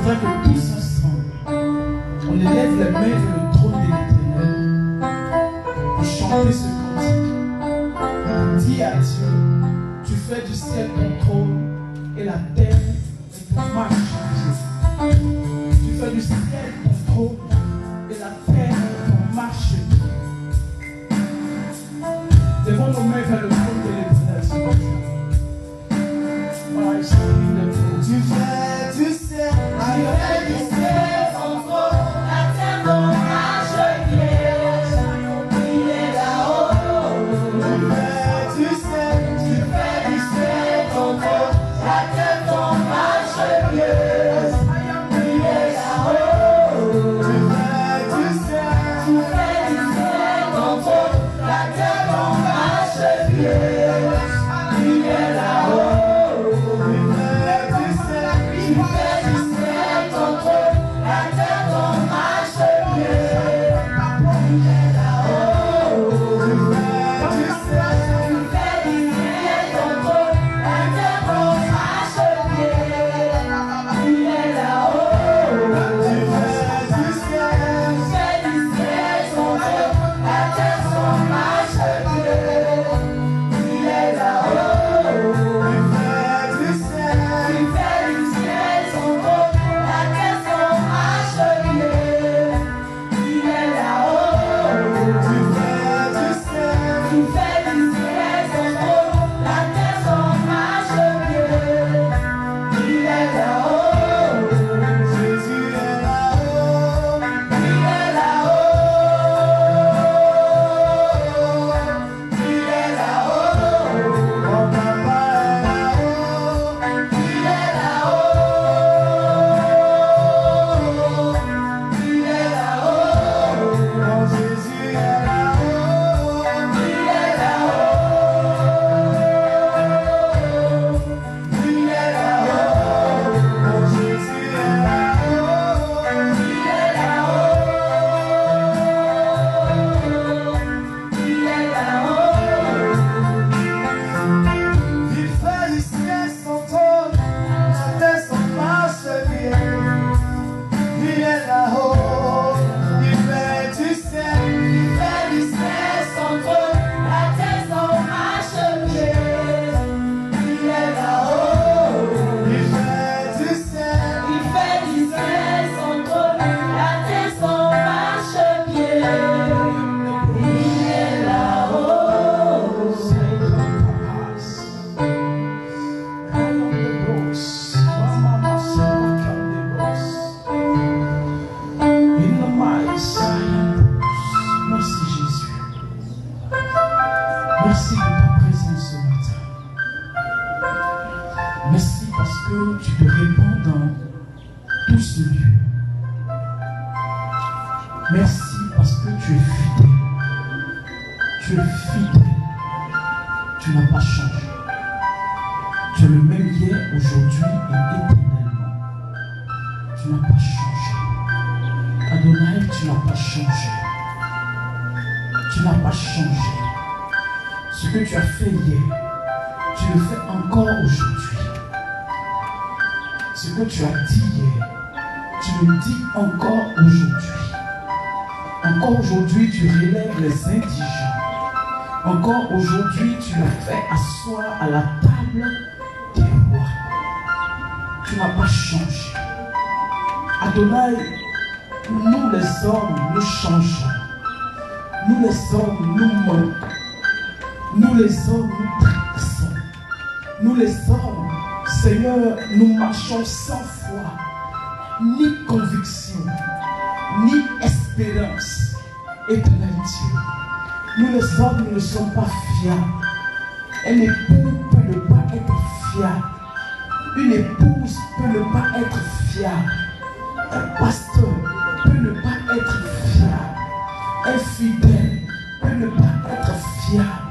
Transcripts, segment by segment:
voudrais que tous ensemble, on élève les mains vers le trône de l'Éternel pour chanter ce cantique. Dis à Dieu, tu fais du ciel ton trône et la terre est ton marche. Tu fais du ciel ton trône et la terre est ton marche. Levons nos mains vers le trône de l'Éternel ce matin. Voilà, il s'agit de vous. Tu fais du ciel ton trône, la terre ton marche-pied. Il est là-haut. Tu fais du ciel ton trône, la terre ton marche-pied. Il est là-haut. Tu fais du ciel ton trône, la terre ton marche-pied. Il est là-haut. Merci de ta présence ce matin. Merci parce que tu te répands dans tout ce lieu. Merci parce que tu es fidèle. Tu es fidèle. Tu n'as pas changé. Tu es le même hier, aujourd'hui et éternellement. Tu n'as pas changé. Adonai, tu n'as pas changé. Tu n'as pas changé. Ce que tu as fait hier, tu le fais encore aujourd'hui. Ce que tu as dit hier, tu le dis encore aujourd'hui. Encore aujourd'hui, tu relèves les indigents. Encore aujourd'hui, tu le fais asseoir à la table des rois. Tu n'as pas changé. Adonai, nous les hommes, nous changeons. Nous les hommes, nous manquons. Nous les hommes, nous traversons. Nous les hommes, Seigneur, nous marchons sans foi, ni conviction, ni espérance. Éternel Dieu, nous les hommes, nous ne sommes pas fiables. Un époux peut ne pas être fiable. Une épouse peut ne pas être fiable. Un pasteur peut ne pas être fiable. Un fidèle peut ne pas être fiable.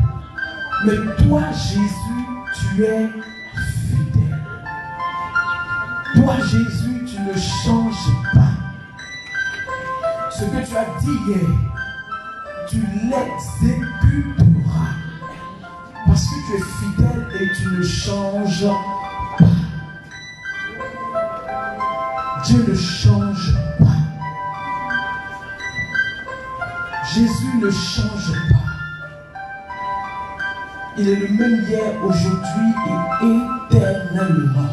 Mais toi, Jésus, tu es fidèle. Toi, Jésus, tu ne changes pas. Ce que tu as dit hier, tu l'exécuteras. Parce que tu es fidèle et tu ne changes pas. Dieu ne change pas. Jésus ne change pas. Il est le même hier, aujourd'hui et éternellement.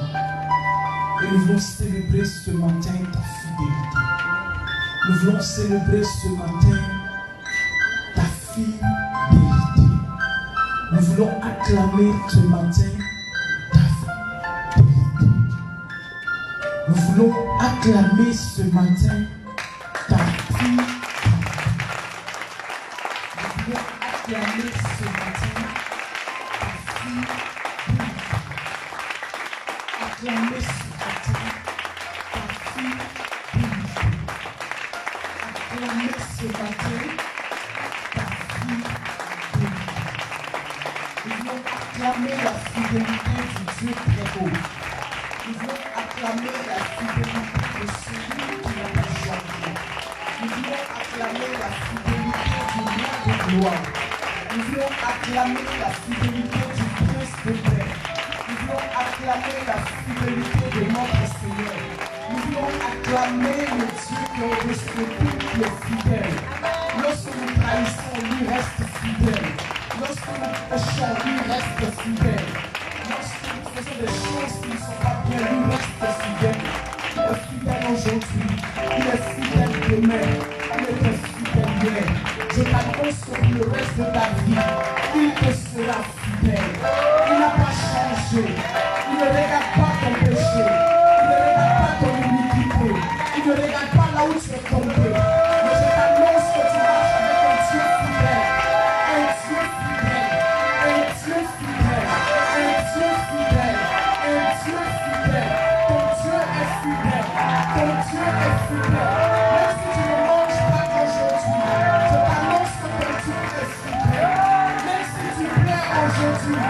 Et nous voulons célébrer ce matin ta fidélité. Nous voulons célébrer ce matin ta fidélité. Nous voulons acclamer ce matin ta fidélité. Nous voulons acclamer ce matin ta fidélité. Nous voulons acclamer ce matin ta fidélité. Acclamer ce matin ta fidélité. Acclamer ce matin ta fidélité. Nous voulons acclamer la fidélité du Dieu très haut. Nous voulons acclamer la fidélité de celui qui n'a pas changé. Nous voulons acclamer la fidélité du roi de gloire. Nous voulons acclamer la fidélité du prince de paix. Nous voulons acclamer la fidélité de notre Seigneur. Nous voulons acclamer le Dieu qui est au-dessus de tout, qui est fidèle. Lorsque nous trahissons, lui reste fidèle. Lorsque nous péchons, lui reste fidèle. Lorsque nous faisons des choses qui ne sont pas bien, lui reste fidèle. Il est fidèle aujourd'hui. Il est fidèle demain. Il est fidèle hier. Je t'annonce que pour le reste de ta vie, il te sera fidèle. Il n'a pas changé. Il ne regarde pas ton péché. Il ne regarde pas ton iniquité. Il ne regarde pas là où tu es tombé. Mais je t'annonce que tu marches avec un Dieu fidèle. Un Dieu fidèle. Un Dieu fidèle. Un Dieu fidèle. Un Dieu fidèle. Ton Dieu est fidèle. Ton Dieu est fidèle. Même si tu ne manges pas aujourd'hui, je t'annonce que ton Dieu est fidèle. Même si tu plais aujourd'hui,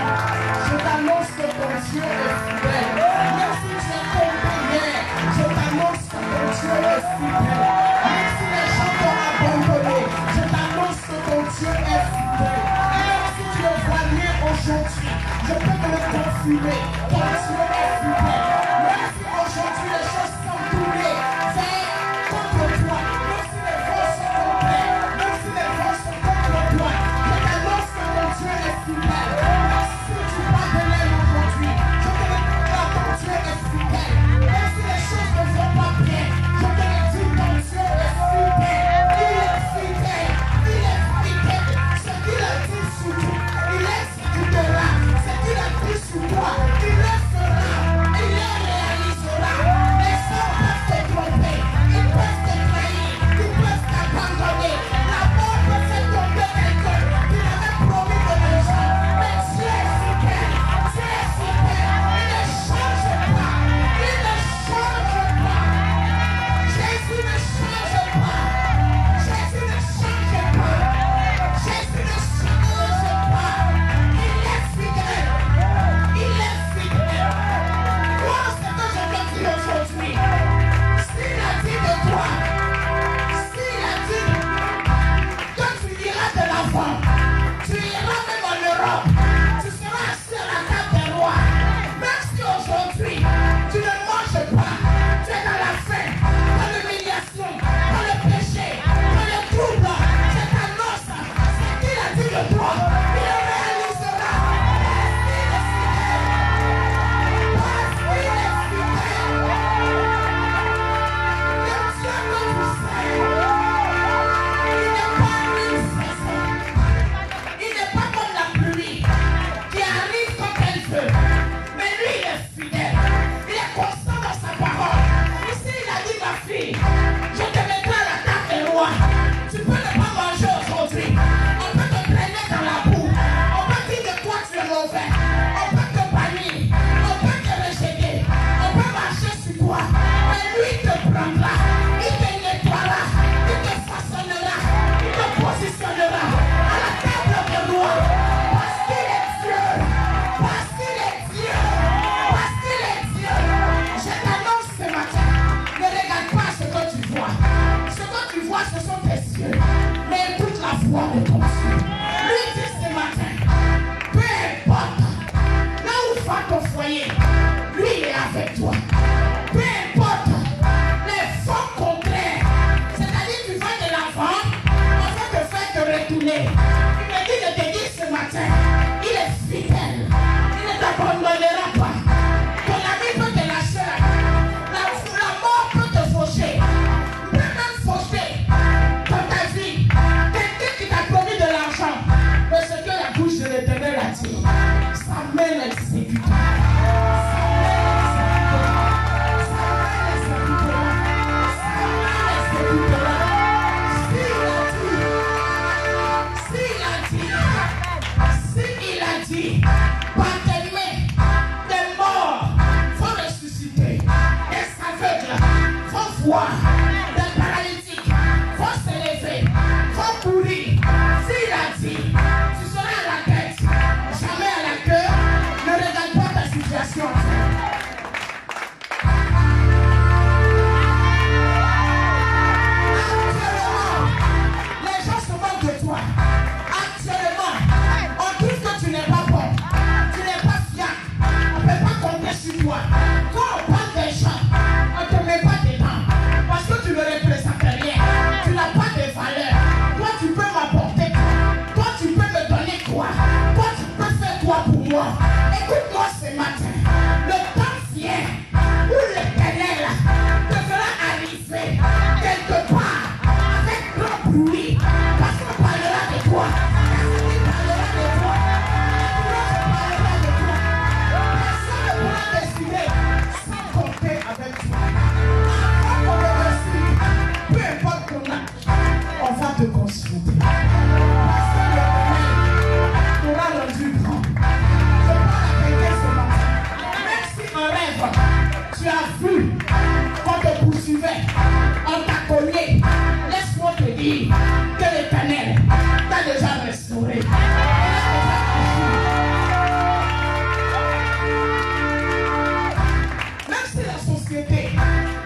je t'annonce que ton Dieu est fidèle. Même si tu es tombé hier, je t'annonce que ton Dieu est fidèle. Même si les gens t'ont abandonné, je t'annonce que ton Dieu est fidèle. Même si tu es voilé aujourd'hui, je peux te le confirmer. Ton Dieu est fidèle. Même si aujourd'hui les choses sont tournées contre toi, même si les vents sont complets, même si les vents sont contre toi, je t'annonce que ton Dieu est fidèle. Même si tu parles de l'aile aujourd'hui, je te le dis que ton Dieu est fidèle. Même si les choses ne vont pas bien, je te le dis, ton Dieu est fidèle. Il est fidèle. Il est fidèle. Ce qu'il a dit sur toi, il exécutera. Ce qu'il a dit sur toi, il le fera. Il le réalisera. Les hommes peuvent te tromper. Ils peuvent te trahir. Ils peuvent t'abandonner. La mort peut faire tomber quelqu'un qui n'avait promis de l'argent. Mais Dieu est fidèle. Dieu est fidèle. Il ne change pas. Il ne change pas. Jésus ne change pas. Jésus ne change pas. Jésus ne change pas. Il est fidèle. Il est fidèle. Moi, c'est que je te dis aujourd'hui. S'il a dit de toi, s'il a dit que tu iras de l'avant, tu iras même en Europe, tu seras assis à la table des rois. Même si aujourd'hui, tu ne manges pas, tu es dans la faim, dans l'humiliation, dans le péché, dans le trouble, je t'annonce, ce qu'il a dit de toi, il le réalisera. Parce qu'il est fidèle. Le Dieu que tu sais, il n'est pas une saison. Il n'est pas comme la pluie qui arrive quand elle veut. Mais lui, il est fidèle. Il est constant dans sa parole. Ici, il a dit, ma fille, je te mettrai à la table des rois. Tu peux ne pas manger aujourd'hui. On peut te traîner dans la boue. On peut dire que toi, tu es mauvais. On peut te bannir. On peut te rejeter. On peut marcher sur toi. Mais lui, il te prendra. Il te nettoiera. Il te façonnera. Il te positionnera à la table des rois. Parce qu'il est Dieu. Parce qu'il est Dieu. Parce qu'il est Dieu. Je t'annonce ce matin. Ne regarde pas ce que tu vois. Ce que tu vois, ce sont tes yeux. Mais écoute la voix de ton Dieu. Lui dit ce matin, peu importe là où va ton foyer, lui il est avec toi. Peu importe foi. Des paralytiques vont se lever, vont courir. S'il a dit, tu seras à la tête, jamais à la queue. Ne regarde pas ta situation. Actuellement, les gens se moquent de toi. Actuellement, on trouve que tu n'es pas bon, tu n'es pas fiable, on ne peut pas compter sur toi. Quand on parle des gens, on ne te met pas dedans, parce que tu ne représentes rien, tu n'as pas de valeur. Toi, tu peux m'apporter quoi? Toi, tu peux me donner quoi? Toi, tu peux faire quoi pour moi? Écoute-moi ce matin, le temps vient où l'Éternel te fera arriver quelque part avec grand bruit, parce qu'on parlera de toi. On va te consulter. Parce que l'Éternel t'aura rendu grand. Je parle à quelqu'un ce matin. Même si en rêve, tu as vu qu'on te poursuivait, on t'a cogné, laisse-moi te dire que l'Éternel t'a déjà restauré. Même si la société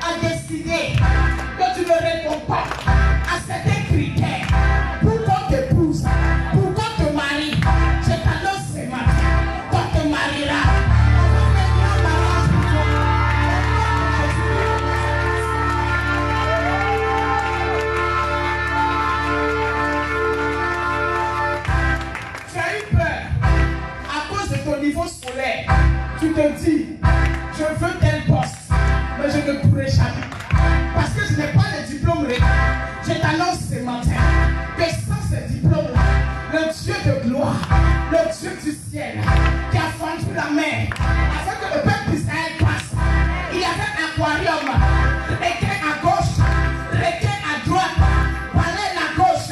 a décidé que tu ne réponds pas à certains critères pour qu'on t'épouse, pour qu'on te marie, je t'annonce ce matin qu'on te mariera. Tu as eu peur à cause de ton niveau scolaire. Tu te dis, je veux tel poste, mais je ne pourrai jamais. Parce que je n'ai pas le diplôme requis. Je t'annonce ce matin que sans ce diplôme-là, le Dieu de gloire, le Dieu du ciel, qui a fendu la mer, afin que le peuple d'Israël passe, il y avait un aquarium, requin à gauche, requin à droite, baleine à gauche,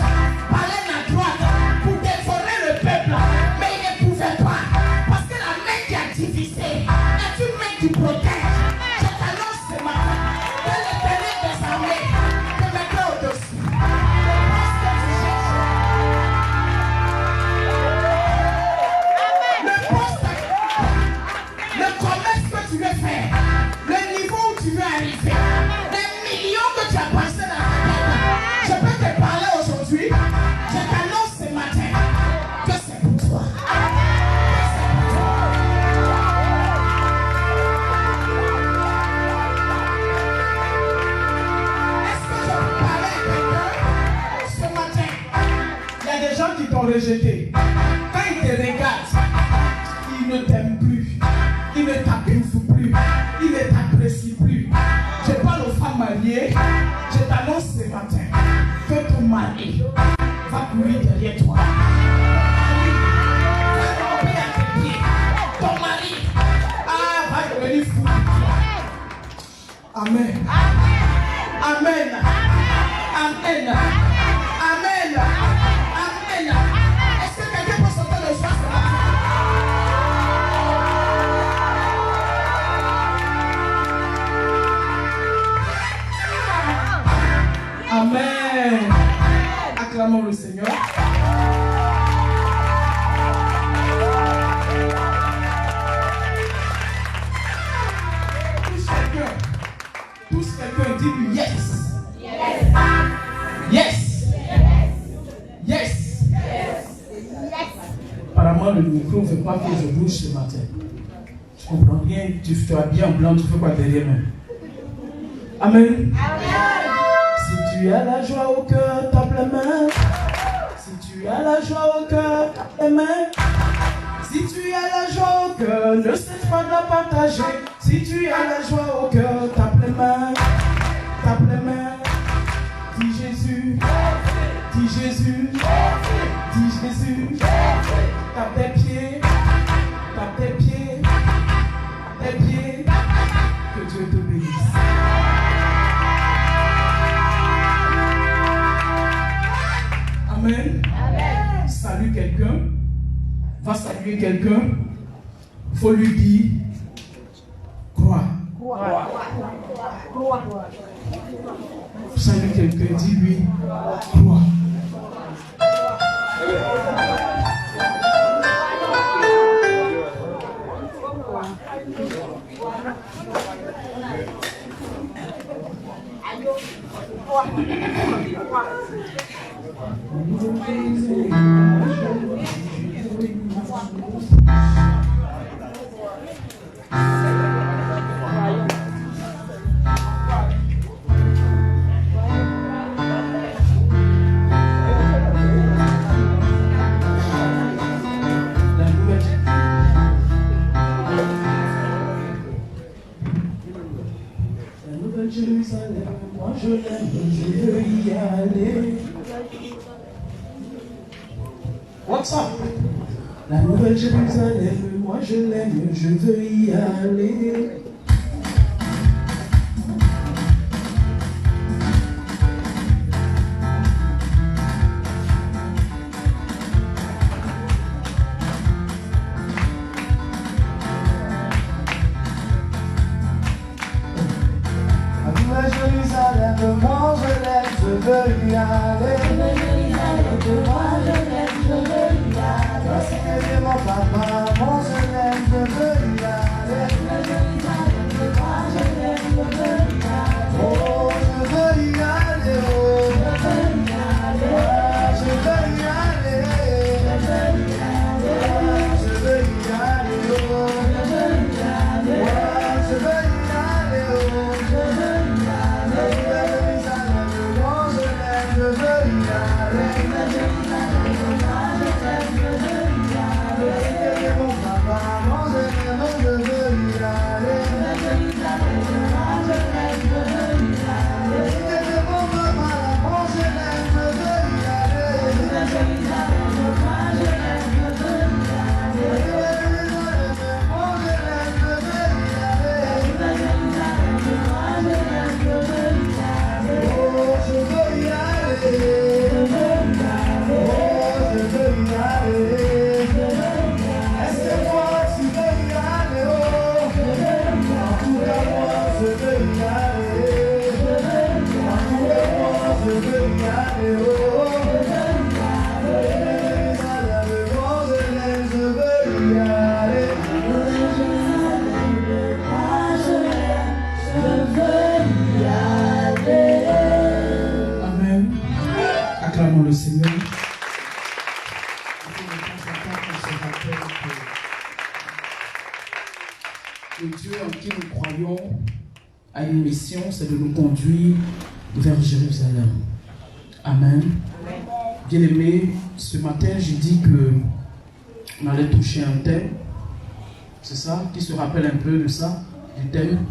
baleine à droite, pour dévorer le peuple. Mais il ne pouvait pas, parce que la main qui a divisé est une main qui protège. Je t'annonce ce matin que l'Éternel des armées te mettra au-dessus. Le commerce que tu veux faire, le niveau où tu veux arriver, les millions que tu as passés dans ta tête, je peux te parler aujourd'hui. Je t'annonce ce matin que c'est pour toi. Est-ce que je peux parler à quelqu'un ce matin? Il y a des gens qui t'ont rejeté. Quand ils te regardent, ils ne t'aiment plus, ils ne t'approuvent plus, ils ne t'apprécient plus. Je parle aux femmes mariées, je t'annonce ce matin que ton mari va courir derrière toi. Ton mari va devenir fou. Amen. Amen. Amen. Amen. Amen. Est-ce que quelqu'un peut sauter le choix ce matin? Amen. Acclamons le Seigneur. Tous quelqu'un, dis-lui yes. Yes. Yes. Apparemment, le micro ne veut pas que je bouge ce matin. Je comprends rien. Tu es habillé en blanc, tu fais quoi derrière moi? Amen. Si tu as la joie au cœur, tape les mains. Si tu as la joie au cœur, tape les mains. Si tu as la joie au cœur, ne cesse pas de la partager. Si tu as la joie au cœur, tape les mains. Tape les mains. Dis Jésus. Dis Jésus. Dis Jésus. Tape tes pieds. Tape tes pieds. Tes pieds. Que Dieu te bénisse. Amen. Amen. Salue quelqu'un. Va saluer quelqu'un. Il faut lui dire crois. Salut quelqu'un, dis-lui croix. Jérusalem, moi je l'aime, je veux y aller. What's up? La nouvelle Jérusalem, moi je l'aime, je veux y aller. Moi je l'aime, je veux y aller. Moi je l'aime, je veux y aller. Parce qu'elle est mon papa, moi je l'aime, je veux y aller. Moi je l'aime, je veux y aller. Oh, je veux y aller, oh. Je veux y aller. Je veux y aller. Je veux y aller, oh. Je veux y aller, oh. Acclamons le Seigneur. Le Dieu en qui nous croyons a une mission, c'est de nous conduire vers Jérusalem. Amen. Bien-aimés, ce matin, j'ai dit qu'on allait toucher un thème. C'est ça? Qui se rappelle un peu de ça, du thème?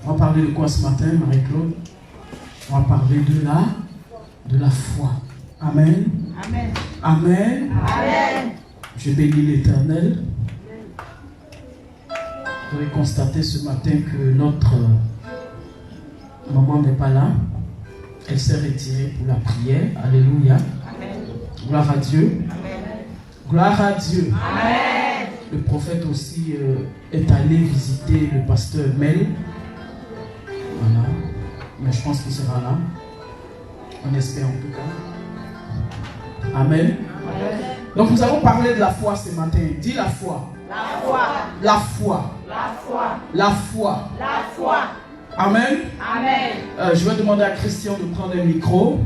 On va parler de quoi ce matin, Marie-Claude? On va parler de la foi. Amen. Amen. Amen. Amen. Je bénis l'Éternel. Vous avez constaté ce matin que notre maman n'est pas là. Elle s'est retirée pour la prière. Alléluia. Amen. Gloire à Dieu. Amen. Gloire à Dieu. Amen. Le prophète aussi est allé visiter le pasteur Mel. Voilà. Mais je pense qu'il sera là. On espère en tout cas. Amen. Amen. Donc nous allons parler de la foi ce matin. Dis la foi. La foi. La foi. La foi. La foi. La foi. Amen. Amen. Je vais demander à Christian de prendre un micro.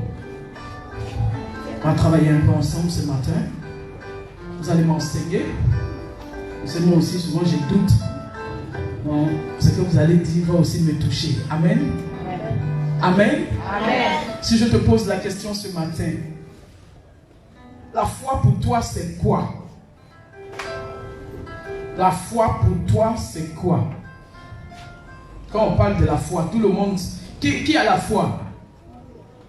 On va travailler un peu ensemble ce matin. Vous allez m'enseigner. Vous savez, moi aussi, souvent j'ai doute. Donc, ce que vous allez dire va aussi me toucher. Amen. Amen. Amen. Si je te pose la question ce matin, la foi pour toi c'est quoi? La foi pour toi c'est quoi? Quand on parle de la foi, tout le monde, qui a la foi?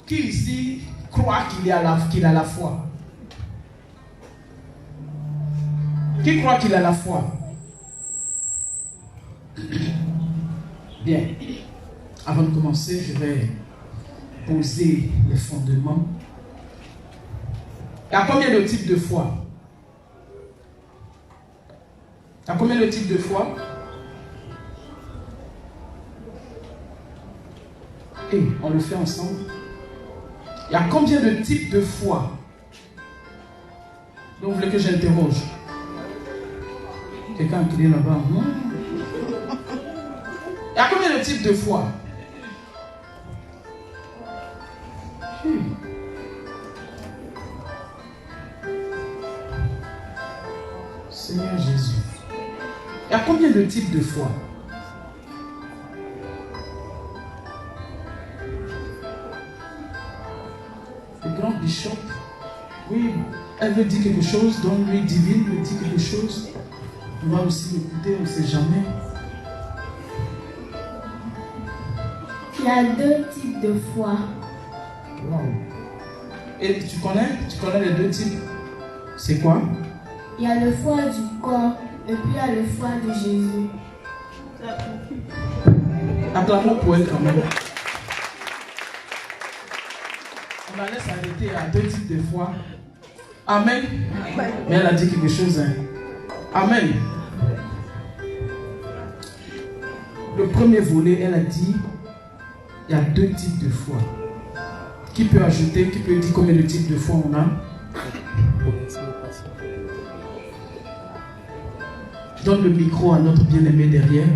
Qui ici croit qu'il a la foi? Qui croit qu'il a la foi? Bien. Avant de commencer, je vais poser les fondements. Il y a combien de types de foi? Il y a combien de types de foi? Et on le fait ensemble. Il y a combien de types de foi? Donc vous voulez que j'interroge? Quelqu'un qui est là-bas. Il y a combien de types de foi? Seigneur Jésus. Il y a combien de types de foi? Le grand bishop, oui, elle veut dire quelque chose, donc lui divine veut dire quelque chose. On va aussi l'écouter, on ne sait jamais. Il y a 2 types de foi. Wow. Et tu connais les 2 types? C'est quoi? Il y a le foi du corps et puis il y a le foi de Jésus. Acclamons pour elle quand même. On allait s'arrêter à 2 types de foi. Amen. Mais elle a dit quelque chose. Hein. Amen. Le premier volet, elle a dit, il y a 2 types de foi. Qui peut ajouter, qui peut dire combien de types de foi on a? Je donne le micro à notre bien-aimé derrière.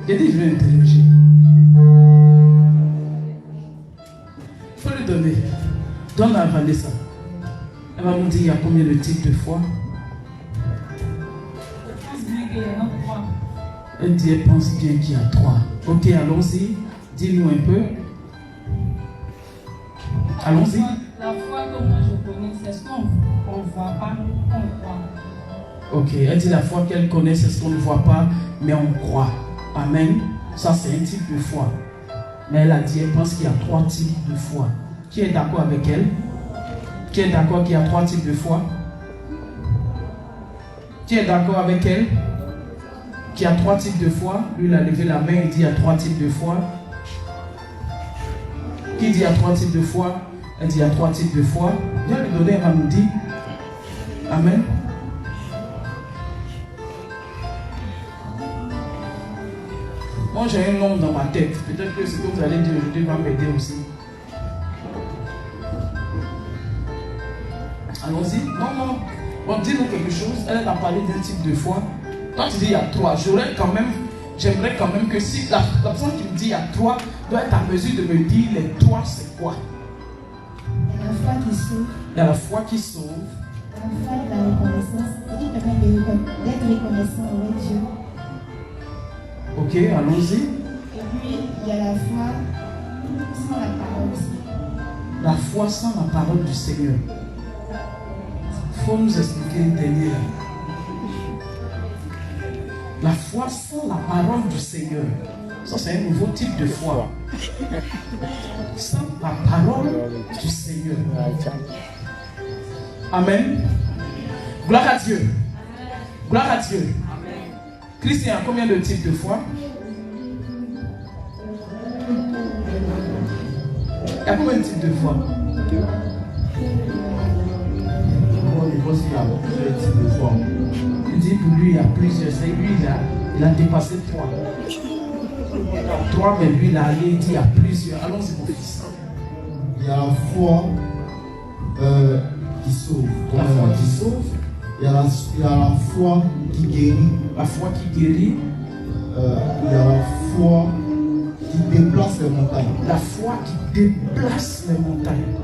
J'ai dit, je vais interroger. Il faut lui donner. Donne à Vanessa. Elle va nous dire il y a combien de types de foi. Je pense bien qu'il y en a 3. Elle dit, elle pense bien qu'il y a 3. Ok, allons-y. Dis-nous un peu. Allons-y. La foi que moi je connais, c'est ce qu'on ne voit pas, on croit. Ok, elle dit la foi qu'elle connaît, c'est ce qu'on ne voit pas, mais on croit. Amen. Ça, c'est un type de foi. Mais elle a dit, elle pense qu'il y a 3 types de foi. Qui est d'accord avec elle? Qui est d'accord qu'il y a 3 types de foi? Qui est d'accord avec elle? Qu'il y a 3 types de foi? Lui, il a levé la main, il dit il y a 3 types de foi. Qui dit il y a 3 types de foi? Elle dit il y a 3 types de foi. Viens lui donner, elle va nous dire. Amen. Moi, j'ai un nom dans ma tête. Peut-être que ce que vous allez dire aujourd'hui va m'aider aussi. Allons-y. Non. Bon, dis-nous quelque chose. Elle a parlé d'un type de foi. Toi, tu dis il y a 3. J'aimerais quand même que si la personne qui me dit il y a 3 doit être en mesure de me dire les 3 c'est quoi? Il y a la foi qui sauve. Il y a la foi qui sauve. La foi de la reconnaissance et qui permet d'être reconnaissant avec Dieu. Ok, allons-y. Et puis, il y a la foi sans la parole aussi. La foi sans la parole du Seigneur. Il faut nous expliquer une dernière. La foi sans la parole du Seigneur. Ça, c'est un nouveau type de foi. Sans la parole du Seigneur. Amen. Gloire à Dieu. Gloire à Dieu. Christian, combien de types de foi? Il y a combien de types de foi? Il dit pour lui il y a plusieurs. C'est lui il a dépassé 3. 3, mais lui il a allé, il dit il y a plusieurs. Allons-y mon fils. Il y a la foi qui sauve. La foi qui sauve. Il y a la foi qui guérit. La foi qui guérit. Il y a la foi qui déplace les montagnes. La foi qui déplace les montagnes.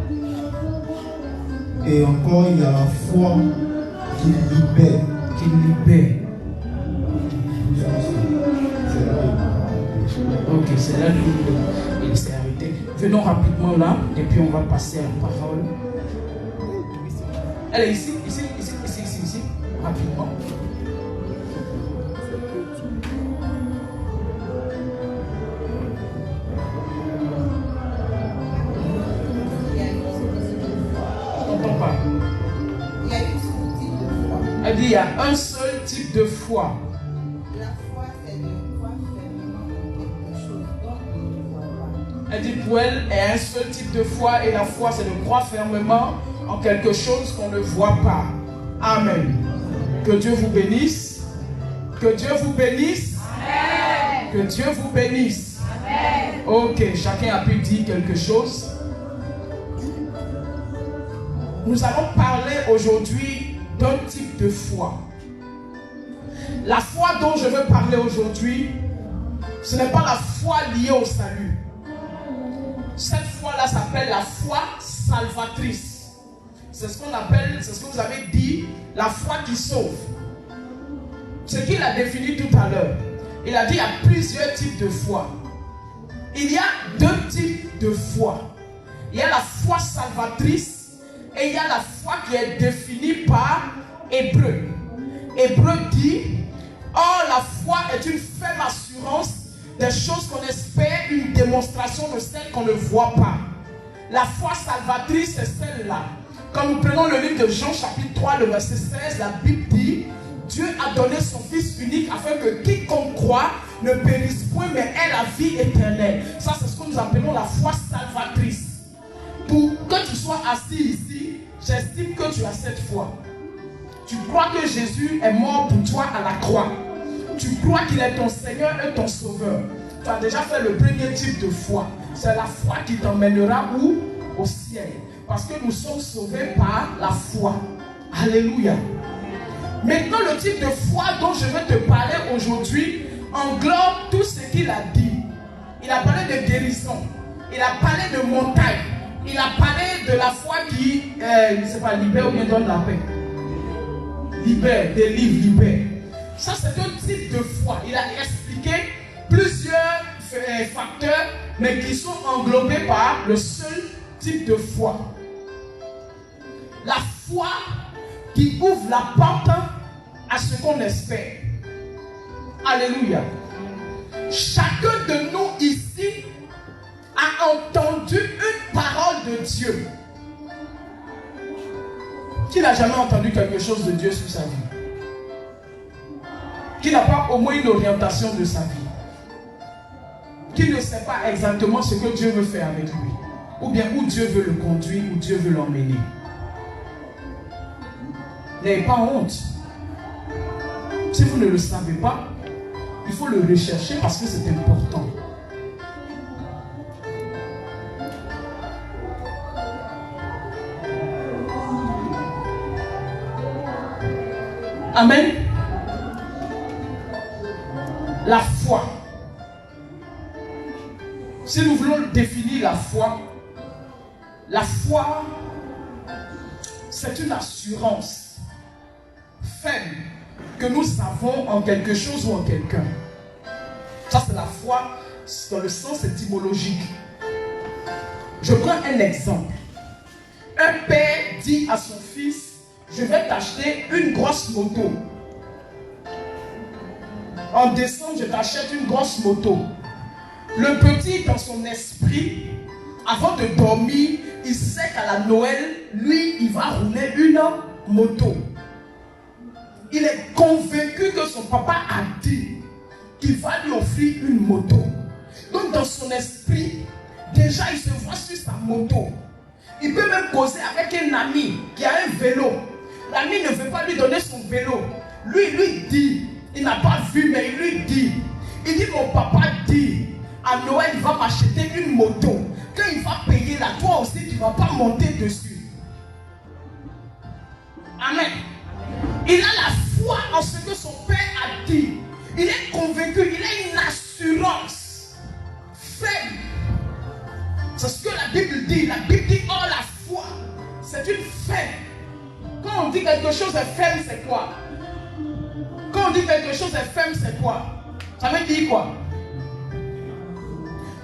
Et encore, il y a la foi qui libère. Qui libère. Ok, c'est là où il s'est arrêté. Venons rapidement là, et puis on va passer à la parole. Elle est ici, rapidement. Elle dit il y a un seul type de foi. La foi, c'est de croire fermement en quelque chose dont on ne voit pas. Elle dit pour elle, il y a un seul type de foi et la foi, c'est de croire fermement en quelque chose qu'on ne voit pas. Amen. Que Dieu vous bénisse. Que Dieu vous bénisse. Amen. Que Dieu vous bénisse. Amen. Ok, chacun a pu dire quelque chose. Nous allons parler aujourd'hui d'un type de foi. La foi dont je veux parler aujourd'hui, ce n'est pas la foi liée au salut. Cette foi-là s'appelle la foi salvatrice. C'est ce qu'on appelle, c'est ce que vous avez dit, la foi qui sauve. Ce qu'il a défini tout à l'heure. Il a dit qu'il y a plusieurs types de foi. Il y a deux types de foi. Il y a la foi salvatrice et il y a la foi qui est définie par Hébreu. Hébreu dit, or la foi est une ferme assurance des choses qu'on espère, une démonstration de celles qu'on ne voit pas. La foi salvatrice, c'est celle-là. Quand nous prenons le livre de Jean chapitre 3, le verset 16, la Bible dit, Dieu a donné son Fils unique afin que quiconque croit ne périsse point, mais ait la vie éternelle. Ça, c'est ce que nous appelons la foi salvatrice. Pour que tu sois assis ici, j'estime que tu as cette foi. Tu crois que Jésus est mort pour toi à la croix. Tu crois qu'il est ton Seigneur et ton Sauveur. Tu as déjà fait le premier type de foi. C'est la foi qui t'emmènera où? Au ciel. Parce que nous sommes sauvés par la foi. Alléluia. Maintenant, le type de foi dont je vais te parler aujourd'hui englobe tout ce qu'il a dit. Il a parlé de guérison. Il a parlé de montagne. Il a parlé de la foi qui, je ne sais pas, libère ou bien donne la paix. Libère, délivre, libère. Ça, c'est un type de foi. Il a expliqué plusieurs facteurs, mais qui sont englobés par le seul type de foi. La foi qui ouvre la porte à ce qu'on espère. Alléluia. Chacun de nous ici a entendu une parole de Dieu. Qui n'a jamais entendu quelque chose de Dieu sur sa vie? Qui n'a pas au moins une orientation de sa vie? Qui ne sait pas exactement ce que Dieu veut faire avec lui? Ou bien où Dieu veut le conduire, où Dieu veut l'emmener? N'ayez pas honte. Si vous ne le savez pas, il faut le rechercher parce que c'est important. Amen. La foi. Si nous voulons définir la foi, c'est une assurance ferme que nous avons en quelque chose ou en quelqu'un. Ça, c'est la foi dans le sens étymologique. Je prends un exemple. Un père dit à son fils, je vais t'acheter une grosse moto. En décembre, je t'achète une grosse moto. Le petit, dans son esprit, avant de dormir, il sait qu'à la Noël, lui, il va rouler une moto. Il est convaincu que son papa a dit qu'il va lui offrir une moto. Donc, dans son esprit, déjà, il se voit sur sa moto. Il peut même causer avec un ami qui a un vélo. L'ami ne veut pas lui donner son vélo. Lui dit, il n'a pas vu, mais il lui dit. Il dit, mon papa dit, à Noël, il va m'acheter une moto. Quand il va payer là, toi aussi, tu ne vas pas monter dessus. Amen. Il a la foi en ce que son père a dit. Il est convaincu, il a une assurance ferme. C'est ce que la Bible dit. La Bible dit, oh la foi, c'est une ferme. Quand on dit quelque chose est ferme, c'est quoi? Quand on dit quelque chose est ferme, c'est quoi? Ça veut dire quoi?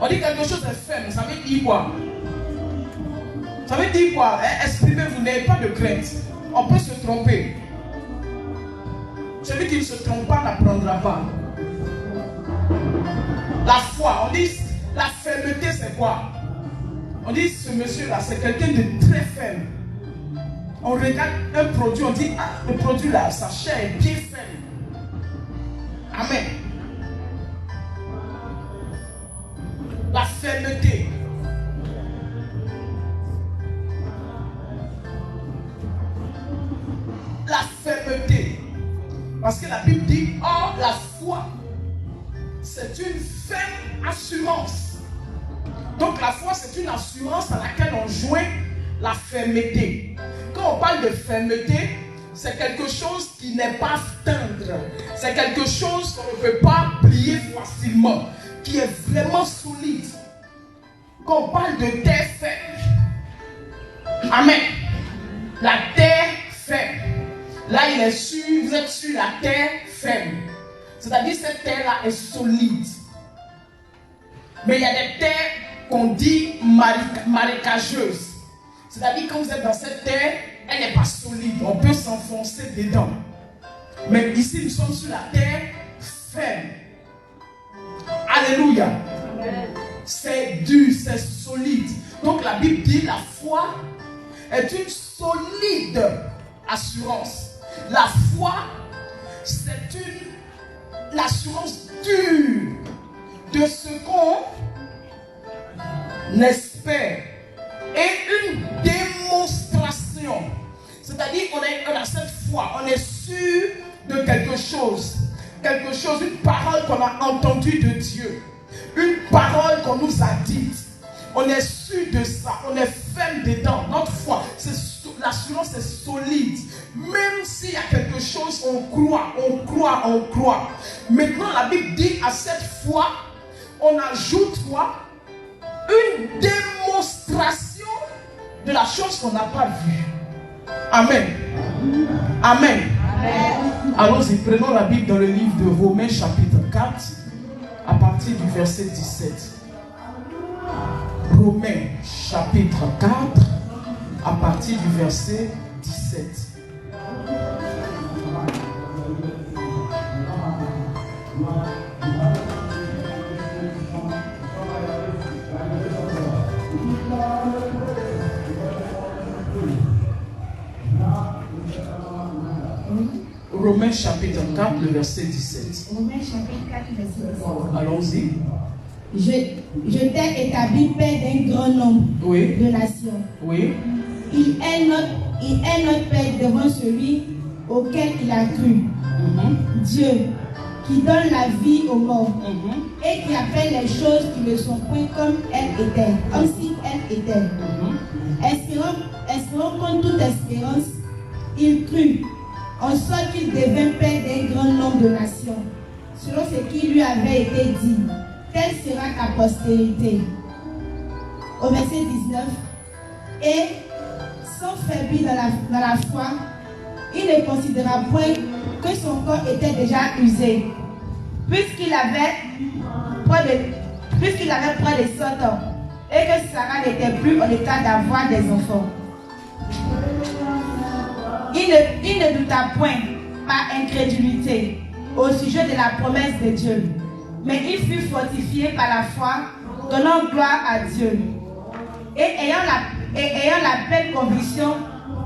On dit quelque chose est ferme, ça veut dire quoi? Ça veut dire quoi? Exprimez-vous, n'ayez pas de crainte. On peut se tromper. Celui qui ne se trompe pas n'apprendra pas. La foi, on dit la fermeté, c'est quoi? On dit ce monsieur-là, c'est quelqu'un de très ferme. On regarde un produit, on dit, ah, le produit là, sa chair est bien ferme. Amen. La fermeté. La fermeté. Parce que la Bible dit, oh, la foi, c'est une ferme assurance. Donc la foi, c'est une assurance à laquelle on joint la fermeté. Quand on parle de fermeté, c'est quelque chose qui n'est pas tendre. C'est quelque chose qu'on ne peut pas plier facilement, qui est vraiment solide. Quand on parle de terre ferme, amen. La terre ferme. Là, il est sûr, vous êtes sur la terre ferme. C'est-à-dire que cette terre-là est solide. Mais il y a des terres qu'on dit marécageuses. C'est-à-dire que quand vous êtes dans cette terre, elle n'est pas solide. On peut s'enfoncer dedans. Mais ici, nous sommes sur la terre ferme. Alléluia. C'est dur, c'est solide. Donc la Bible dit la foi est une solide assurance. La foi, c'est l'assurance dure de ce qu'on espère et une démonstration. C'est-à-dire qu'on a cette foi, on est sûr de quelque chose, une parole qu'on a entendue de Dieu, une parole qu'on nous a dite. On est sûr de ça, on est ferme dedans. Notre foi, l'assurance est solide. Même s'il y a quelque chose, on croit. Maintenant, la Bible dit à cette foi, on ajoute quoi? Une démonstration de la chose qu'on n'a pas vue. Amen. Amen. Allons-y, prenons la Bible dans le livre de Romains chapitre 4, à partir du verset 17. Romains chapitre 4, à partir du verset 17. Romains chapitre 4, le verset 17. Romains chapitre 4, verset 17. Allons-y. Je t'ai établi père d'un grand nombre de nations. Oui. Il est notre père devant celui auquel il a cru. Dieu, qui donne la vie aux morts et qui appelle les choses qui ne sont point comme elles étaient, comme si elles étaient. Espérons qu'en toute espérance, il crut, en sorte qu'il devint père d'un grand nombre de nations, selon ce qui lui avait été dit. Telle sera ta postérité. Au verset 19. Et sans faiblir dans la foi, il ne considéra point que son corps était déjà usé, puisqu'il avait près de 100 ans, et que Sarah n'était plus en état d'avoir des enfants. Il ne douta point par incrédulité au sujet de la promesse de Dieu, mais il fut fortifié par la foi, donnant gloire à Dieu, et ayant la pleine conviction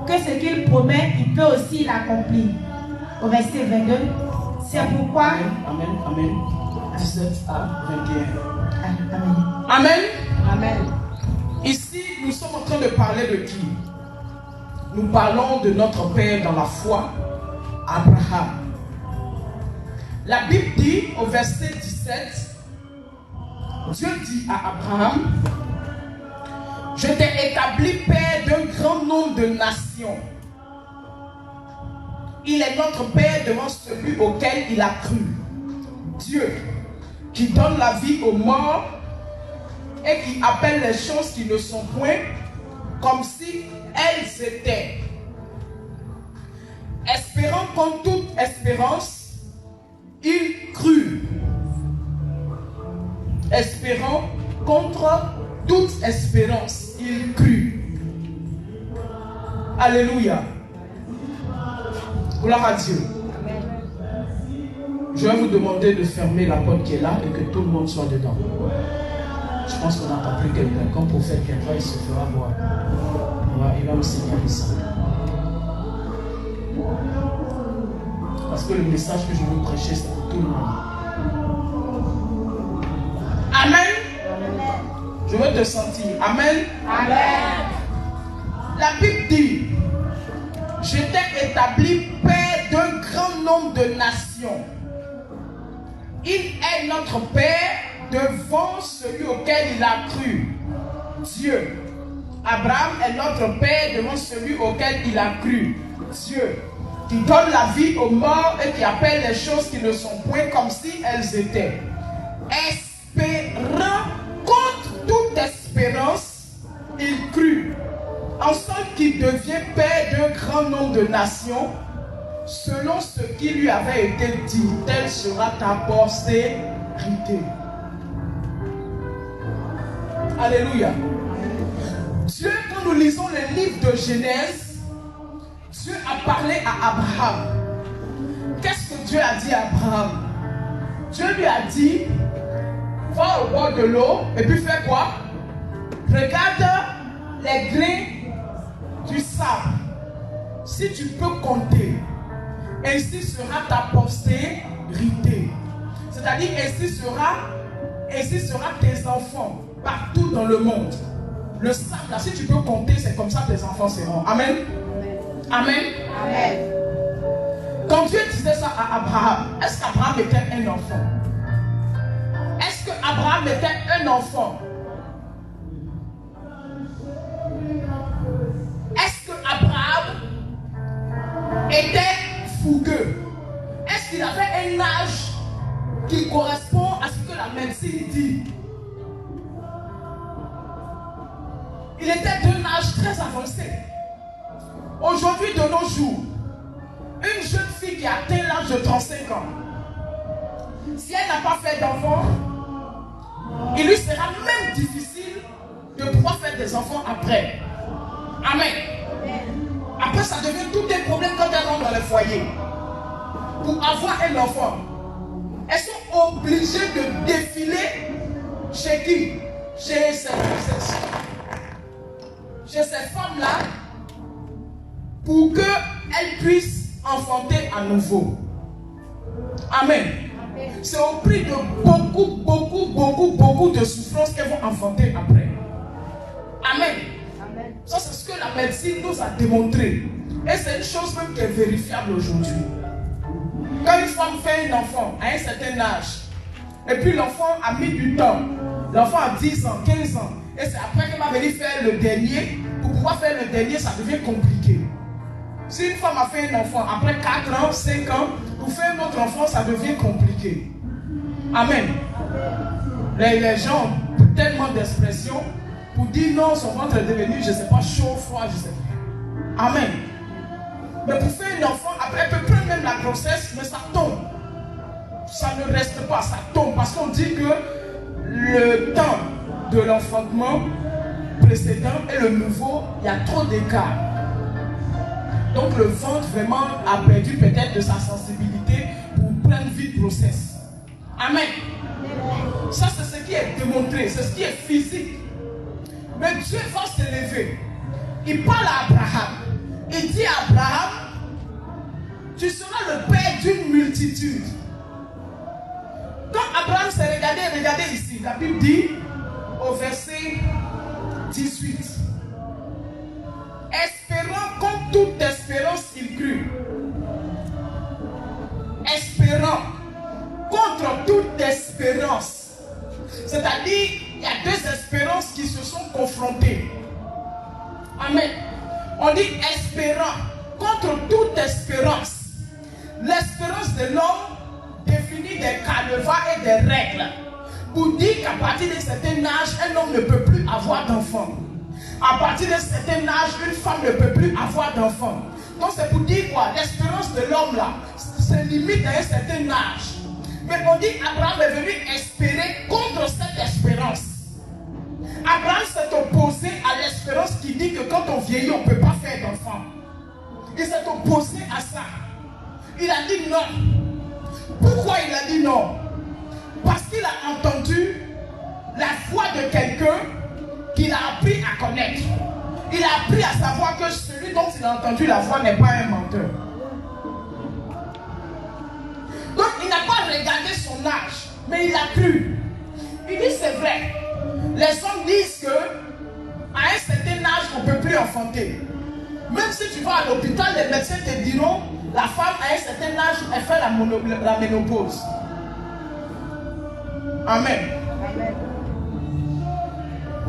que ce qu'il promet, il peut aussi l'accomplir. Au verset 22, c'est pourquoi... Amen. 17 à 21. Amen. Amen. Amen. Ici, nous sommes en train de parler de qui? Nous parlons de notre Père dans la foi, Abraham. La Bible dit au verset 17, Dieu dit à Abraham, je t'ai établi père d'un grand nombre de nations. Il est notre Père devant celui auquel il a cru. Dieu, qui donne la vie aux morts et qui appelle les choses qui ne sont point comme si elles étaient. Espérant qu'en toute espérance, il crut. Espérant contre toute espérance, il crut. Alléluia. Gloire à Dieu. Je vais vous demander de fermer la porte qui est là et que tout le monde soit dedans. Je pense qu'on n'a pas pris quelqu'un. Comme prophète viendra, il se fera voir. Il va me signaler ça. Parce que le message que je veux prêcher, c'est pour tout le monde. Amen. Je veux te sentir. Amen. Amen. La Bible dit, je t'ai établi père d'un grand nombre de nations. Il est notre Père devant celui auquel il a cru. Dieu. Abraham est notre Père devant celui auquel il a cru. Dieu. Qui donne la vie aux morts et qui appelle les choses qui ne sont point comme si elles étaient. Espérant contre toute espérance, il crut. En sorte qu'il devient Père d'un grand nombre de nations, selon ce qui lui avait été dit, telle sera ta postérité. Alléluia. Dieu, quand nous lisons le livre de Genèse, Dieu a parlé à Abraham. Qu'est-ce que Dieu a dit à Abraham? Dieu lui a dit, va au bord de l'eau et puis fais quoi? Regarde les grains du sable. Si tu peux compter, ainsi sera ta postérité. C'est-à-dire, ainsi sera tes enfants partout dans le monde. Le sable, là, si tu peux compter, c'est comme ça que tes enfants seront. Amen. Amen. Amen. Quand Dieu disait ça à Abraham, est-ce qu'Abraham était un enfant? Est-ce qu'Abraham était un enfant? Est-ce qu'Abraham était fougueux? Est-ce qu'il avait un âge qui correspond à ce que la médecine dit? Il était d'un âge très avancé. Aujourd'hui, de nos jours, une jeune fille qui a atteint l'âge de 35 ans, si elle n'a pas fait d'enfant, il lui sera même difficile de pouvoir faire des enfants après. Amen. Après, ça devient tout un problème quand elles rentrent dans le foyer. Pour avoir un enfant, elles sont obligées de défiler chez qui? Chez ces femmes-là, pour qu'elles puissent enfanter à nouveau. Amen. C'est au prix de beaucoup de souffrances qu'elles vont enfanter après. Amen. Ça, c'est ce que la médecine nous a démontré. Et c'est une chose même qui est vérifiable aujourd'hui. Quand une femme fait un enfant à un certain âge, et puis l'enfant a mis du temps, l'enfant a 10 ans, 15 ans, et c'est après qu'elle va venir faire le dernier. Pour pouvoir faire le dernier, ça devient compliqué. Si une femme a fait un enfant après 4 ans, 5 ans, pour faire un autre enfant, ça devient compliqué. Amen. Les gens ont tellement d'expressions pour dire non, son ventre est devenu, je ne sais pas, chaud, froid, je ne sais pas. Amen. Mais pour faire un enfant, après, elle peut prendre même la grossesse, mais ça tombe. Ça ne reste pas, ça tombe. Parce qu'on dit que le temps de l'enfantement précédent et le nouveau, il y a trop d'écart. Donc le ventre vraiment a perdu peut-être de sa sensibilité pour prendre vite grossesse. Amen. Ça, c'est ce qui est démontré, c'est ce qui est physique. Mais Dieu va s'élever. Il parle à Abraham. Il dit à Abraham, tu seras le père d'une multitude. Quand Abraham s'est regardez ici, la Bible dit au verset 18, espérant contre toute espérance il crut. Espérant contre toute espérance. C'est-à-dire, il y a deux espérances qui se sont confrontées. Amen. On dit espérant contre toute espérance. L'espérance de l'homme définit des canevas et des règles pour dire qu'à partir d'un certain âge, un homme ne peut plus avoir d'enfant. À partir d'un certain âge, une femme ne peut plus avoir d'enfant. Donc c'est pour dire quoi? L'espérance de l'homme là se limite à un certain âge. Mais on dit Abraham est venu espérer contre cette espérance. Abraham s'est opposé à l'espérance qui dit que quand on vieillit, on ne peut pas faire d'enfant. Il s'est opposé à ça. Il a dit non. Pourquoi il a dit non? Parce qu'il a entendu la voix de quelqu'un qu'il a appris à connaître. Il a appris à savoir que celui dont il a entendu la voix n'est pas un menteur. Donc il n'a pas regardé son âge, mais il a cru. Il dit c'est vrai. Les hommes disent que à un certain âge on ne peut plus enfanter. Même si tu vas à l'hôpital, les médecins te diront la femme à un certain âge elle fait la ménopause. Amen.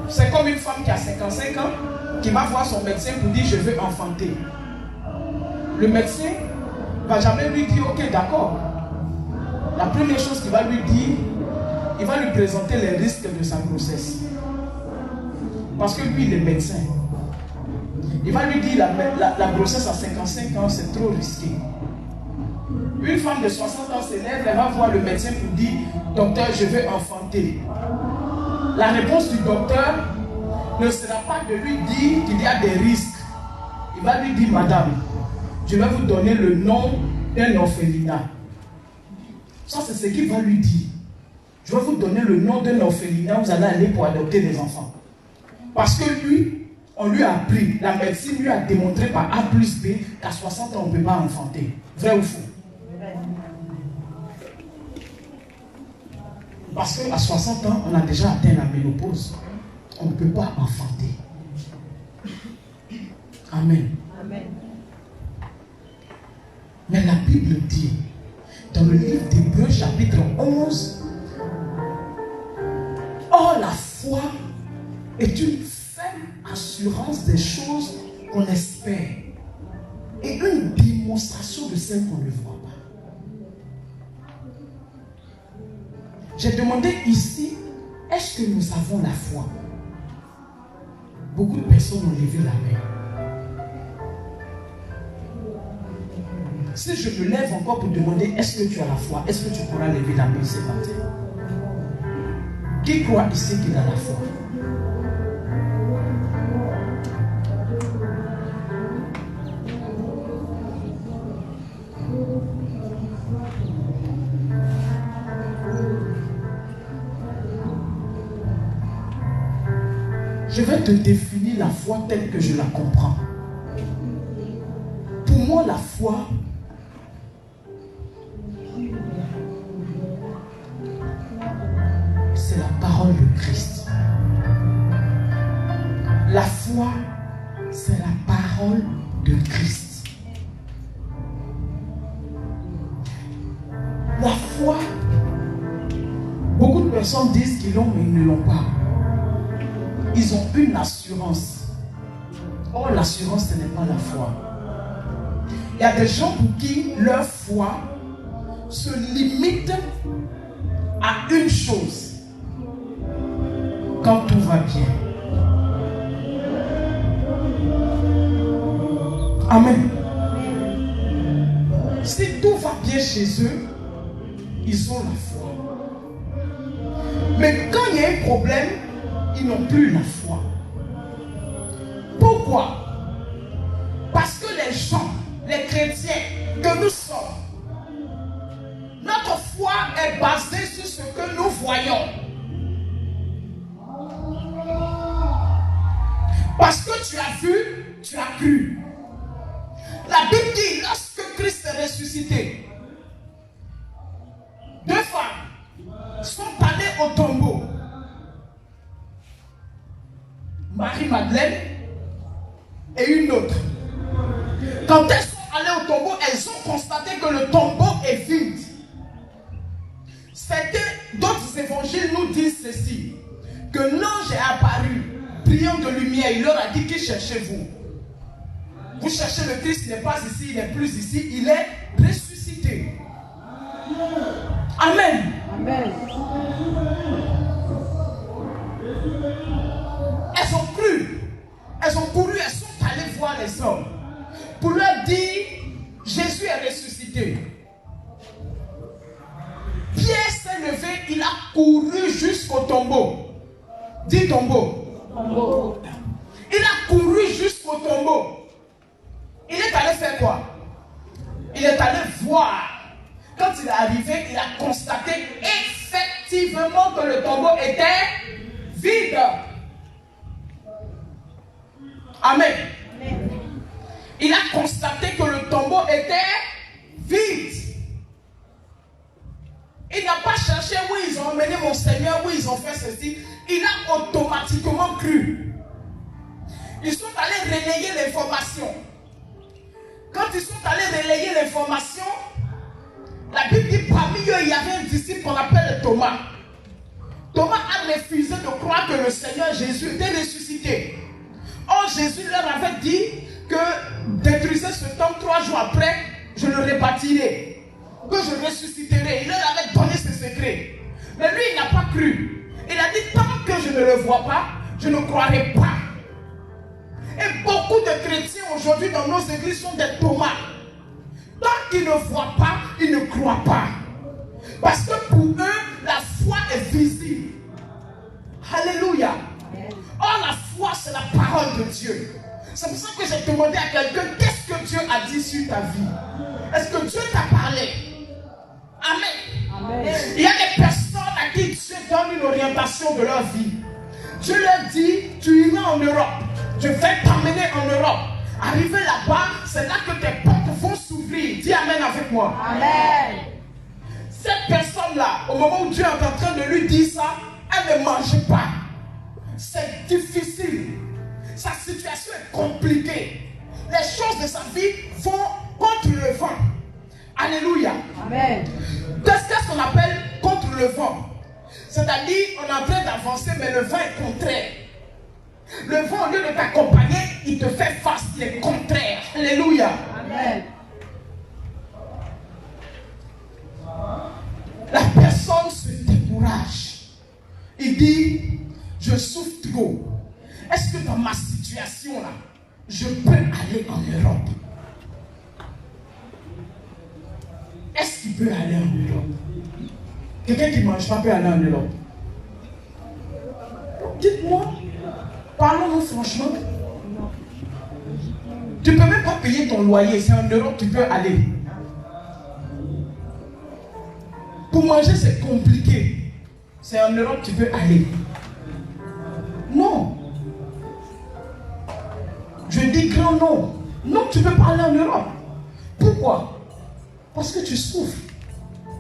C'est comme une femme qui a 55 ans qui va voir son médecin pour dire je veux enfanter. Le médecin ne va jamais lui dire ok d'accord. La première chose qu'il va lui dire, il va lui présenter les risques de sa grossesse. Parce que lui il est médecin. Il va lui dire la grossesse à 55 ans c'est trop risqué. Une femme de 60 ans s'élève, elle va voir le médecin pour dire docteur je veux enfanter. La réponse du docteur ne sera pas de lui dire qu'il y a des risques. Il va lui dire madame, je vais vous donner le nom d'un orphelinat. Ça c'est ce qu'il va lui dire. Je vais vous donner le nom d'un orphelinat, vous allez aller pour adopter des enfants. Parce que lui, on lui a appris, la médecine lui a démontré par A plus B qu'à 60 ans on ne peut pas enfanter. Vrai ou faux? Parce qu'à 60 ans, on a déjà atteint la ménopause. On ne peut pas enfanter. Amen. Amen. Mais la Bible dit, dans le livre d'Hébreux chapitre 11, or la foi est une ferme assurance des choses qu'on espère et une démonstration de celles qu'on ne voit pas. J'ai demandé ici, est-ce que nous avons la foi? Beaucoup de personnes ont levé la main. Si je me lève encore pour demander, est-ce que tu as la foi? Est-ce que tu pourras lever la main ce matin? Qui croit ici qu'il a la foi? Je vais te définir la foi telle que je la comprends. Pour moi, la foi, c'est la parole de Christ. La foi, c'est la parole de Christ. La foi, beaucoup de personnes disent qu'ils l'ont, mais ils ne l'ont pas. Ils ont une assurance. Or, l'assurance, ce n'est pas la foi. Il y a des gens pour qui leur foi se limite à une chose. Quand tout va bien. Amen. Si tout va bien chez eux, ils ont la foi. Mais quand il y a un problème, ils n'ont plus la foi. Pourquoi? Parce que les gens, les chrétiens que nous sommes, notre foi est basée sur ce que nous voyons. Parce que tu as vu, tu as cru. La Bible dit, lorsque Christ est ressuscité, deux femmes sont allées au tombeau. Marie-Madeleine et une autre. Quand elles sont allées au tombeau, elles ont constaté que le tombeau est vide. D'autres évangiles nous disent ceci, que l'ange est apparu, brillant de lumière, il leur a dit, qui cherchez-vous? Vous cherchez le Christ, il n'est pas ici, il n'est plus ici, il est ressuscité. Amen. Amen. Elles ont cru, elles ont couru, elles sont allées voir les hommes pour leur dire, Jésus est ressuscité. Pierre s'est levé, il a couru jusqu'au tombeau. Dis tombeau. Tombeau. Il a couru jusqu'au tombeau. Il est allé faire quoi? Il est allé voir. Quand il est arrivé, il a constaté effectivement que le tombeau était vide. Amen. Il a constaté que le tombeau était vide. Il n'a pas cherché où ils ont emmené mon Seigneur, où ils ont fait ceci. Il a automatiquement cru. Ils sont allés relayer l'information. Quand ils sont allés relayer l'information, la Bible dit parmi eux, il y avait un disciple qu'on appelle Thomas. Thomas a refusé de croire que le Seigneur Jésus était ressuscité. Or, Jésus leur avait dit que détruisez ce temple 3 jours après, je le rebâtirai, que je ressusciterai. Il leur avait donné ce secret. Mais lui, il n'a pas cru. Il a dit, tant que je ne le vois pas, je ne croirai pas. Et beaucoup de chrétiens aujourd'hui dans nos églises sont des Thomas. Tant qu'ils ne voient pas, ils ne croient pas. Parce que pour eux, la foi est visible. Alléluia. Or, la foi, c'est la parole de Dieu. C'est pour ça que j'ai demandé à quelqu'un, qu'est-ce que Dieu a dit sur ta vie? Est-ce que Dieu t'a parlé? Amen. Amen. Il y a des personnes à qui Dieu donne une orientation de leur vie. Dieu leur dit, tu iras en Europe. Je vais t'emmener en Europe. Arrivé là-bas, c'est là que tes portes vont s'ouvrir. Dis Amen avec moi. Amen. Cette personne-là, au moment où Dieu est en train de lui dire ça, elle ne mangeait pas. C'est difficile. Sa situation est compliquée. Les choses de sa vie vont contre le vent. Alléluia. Amen. Qu'est-ce qu'on appelle contre le vent? C'est-à-dire, on est en train d'avancer, mais le vent est contraire. Le vent, au lieu de t'accompagner, il te fait face, il est contraire. Alléluia. Amen. La personne se décourage. Il dit, je souffre trop. Est-ce que dans ma situation là, je peux aller en Europe? Est-ce qu'il peut aller en Europe? Quelqu'un qui ne mange pas peut aller en Europe? Dites-moi, parlons-nous franchement. Tu ne peux même pas payer ton loyer, c'est en Europe que tu peux aller. Pour manger, c'est compliqué. C'est en Europe que tu peux aller. Non. Je dis grand non. Non, tu ne peux pas aller en Europe. Pourquoi? Parce que tu souffres.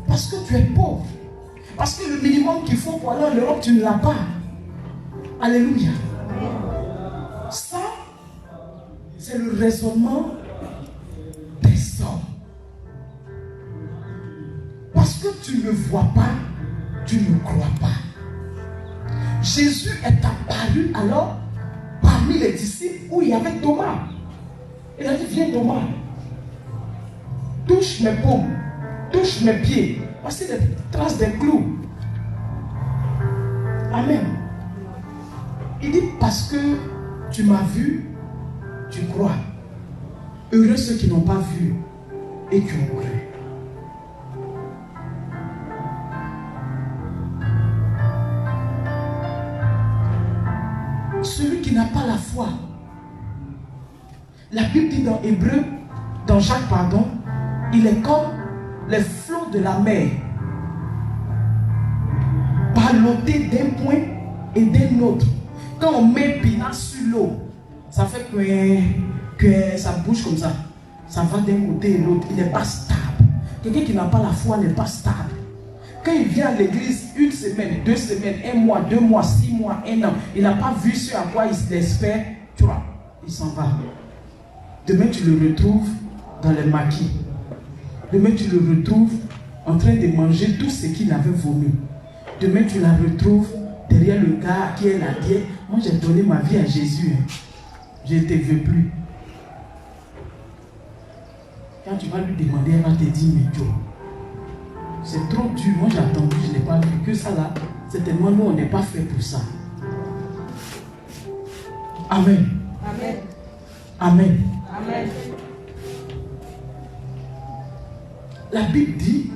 Parce que tu es pauvre. Parce que le minimum qu'il faut pour aller en Europe, tu ne l'as pas. Alléluia. Ça, c'est le raisonnement des hommes. Parce que tu ne vois pas, tu ne crois pas. Jésus est apparu alors parmi les disciples où il y avait Thomas. Il a dit, viens Thomas, touche mes paumes, touche mes pieds. Voici les traces des clous. Amen. Il dit, parce que tu m'as vu, tu crois. Heureux ceux qui n'ont pas vu et qui ont cru. Celui qui n'a pas la foi. La Bible dit dans Hébreu, dans Jacques, pardon, il est comme les flots de la mer, ballottés d'un point et d'un autre. Quand on met Pina sur l'eau, ça fait que ça bouge comme ça. Ça va d'un côté et l'autre. Il n'est pas stable. Quelqu'un qui n'a pas la foi n'est pas stable. Quand il vient à l'église, 1 semaine, 2 semaines, 1 mois, 2 mois, 6 mois, 1 an, il n'a pas vu ce à quoi il espère, tu vois, il s'en va. Demain, tu le retrouves dans les maquis. Demain, tu le retrouves en train de manger tout ce qu'il avait vomi. Demain, tu la retrouves derrière le gars qui est là. Moi, j'ai donné ma vie à Jésus. Je ne te veux plus. Quand tu vas lui demander, elle va te dire, mais Joe, c'est trop dur. Moi, j'ai attendu, je n'ai pas vu que ça là. Certainement, nous, on n'est pas fait pour ça. Amen. Amen. Amen. Amen. La Bible dit,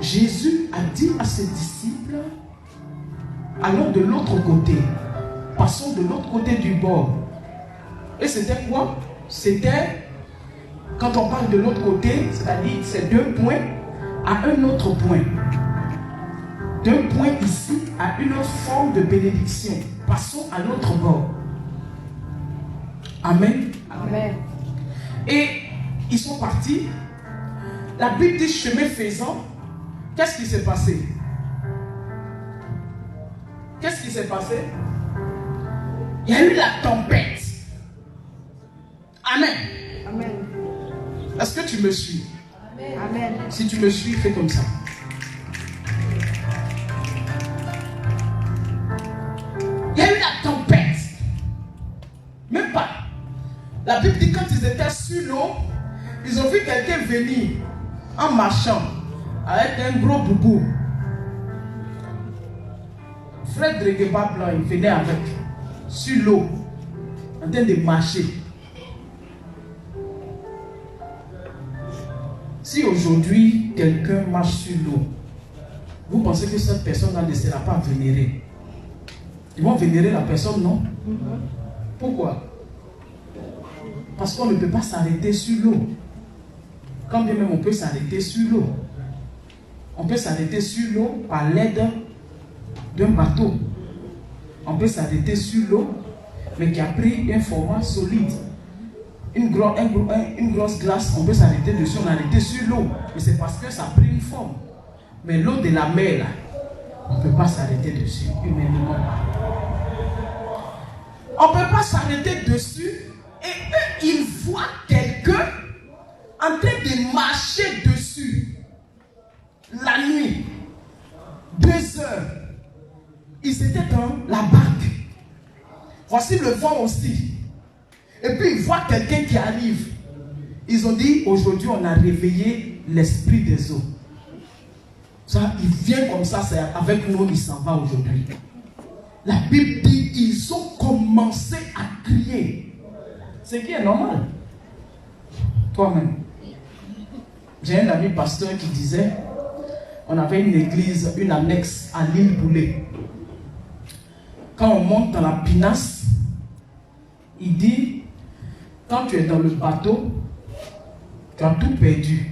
Jésus a dit à ses disciples, allons de l'autre côté. Passons de l'autre côté du bord. Et c'était quoi? C'était, quand on parle de l'autre côté, c'est-à-dire c'est 2 points à un autre point. 2 points ici à une autre forme de bénédiction. Passons à l'autre bord. Amen. Amen. Et ils sont partis. La Bible dit chemin faisant. Qu'est-ce qui s'est passé? Qu'est-ce qui s'est passé? Il y a eu la tempête. Amen. Amen. Est-ce que tu me suis? Amen. Si tu me suis, fais comme ça. La Bible dit quand ils étaient sur l'eau, ils ont vu quelqu'un venir en marchant avec un gros boubou. Fred Regueba Blanc, il venait avec, sur l'eau, en train de marcher. Si aujourd'hui quelqu'un marche sur l'eau, vous pensez que cette personne ne sera pas vénérée? Ils vont vénérer la personne, non? Pourquoi? Parce qu'on ne peut pas s'arrêter sur l'eau. Quand bien même on peut s'arrêter sur l'eau. On peut s'arrêter sur l'eau par l'aide d'un bateau. On peut s'arrêter sur l'eau, mais qui a pris un format solide. Une grosse glace, on peut s'arrêter dessus, on arrêter sur l'eau. Mais c'est parce que ça a pris une forme. Mais l'eau de la mer, là, on ne peut pas s'arrêter dessus, humainement. On ne peut pas s'arrêter dessus. Et eux, ils voient quelqu'un en train de marcher dessus. La nuit, 2 heures. Ils étaient dans la barque. Voici le vent aussi. Et puis ils voient quelqu'un qui arrive. Ils ont dit, aujourd'hui on a réveillé l'esprit des eaux. Ça, il vient comme ça, c'est avec nous, il s'en va aujourd'hui. La Bible dit, ils ont commencé à crier. Ce qui est normal. Toi-même. J'ai un ami pasteur qui disait, on avait une église, une annexe à l'île Boulay. Quand on monte dans la pinasse, il dit, quand tu es dans le bateau, tu as tout perdu.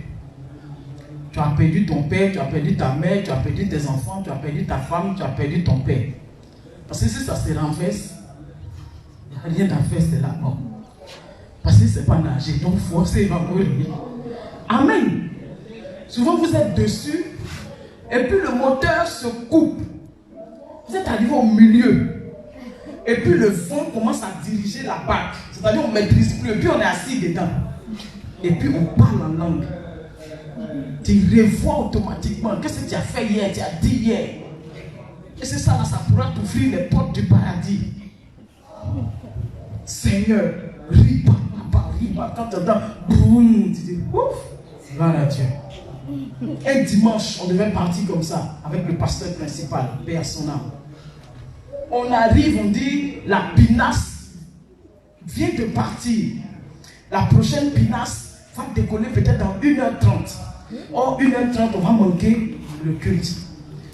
Tu as perdu ton père, tu as perdu ta mère, tu as perdu tes enfants, tu as perdu ta femme, tu as perdu ton père. Parce que si ça se renverse, il n'y a rien à faire, c'est la mort. Parce que ce n'est pas nager, donc forcément il va mourir. Amen. Souvent vous êtes dessus, et puis le moteur se coupe. Vous êtes arrivé au milieu. Et puis le vent commence à diriger la barque. C'est-à-dire on ne maîtrise plus. Et puis on est assis dedans. Et puis on parle en langue. Tu revois automatiquement. Qu'est-ce que tu as fait hier? Tu as dit hier. Et c'est ça là, ça pourra t'ouvrir les portes du paradis. Seigneur, riba, quand tu entends boum, tu dis ouf, voilà Dieu. Un dimanche, on devait partir comme ça, avec le pasteur principal, paix à son âme. On arrive, on dit, la pinasse vient de partir. La prochaine pinasse va décoller peut-être dans 1h30. Or, 1h30, on va manquer le culte.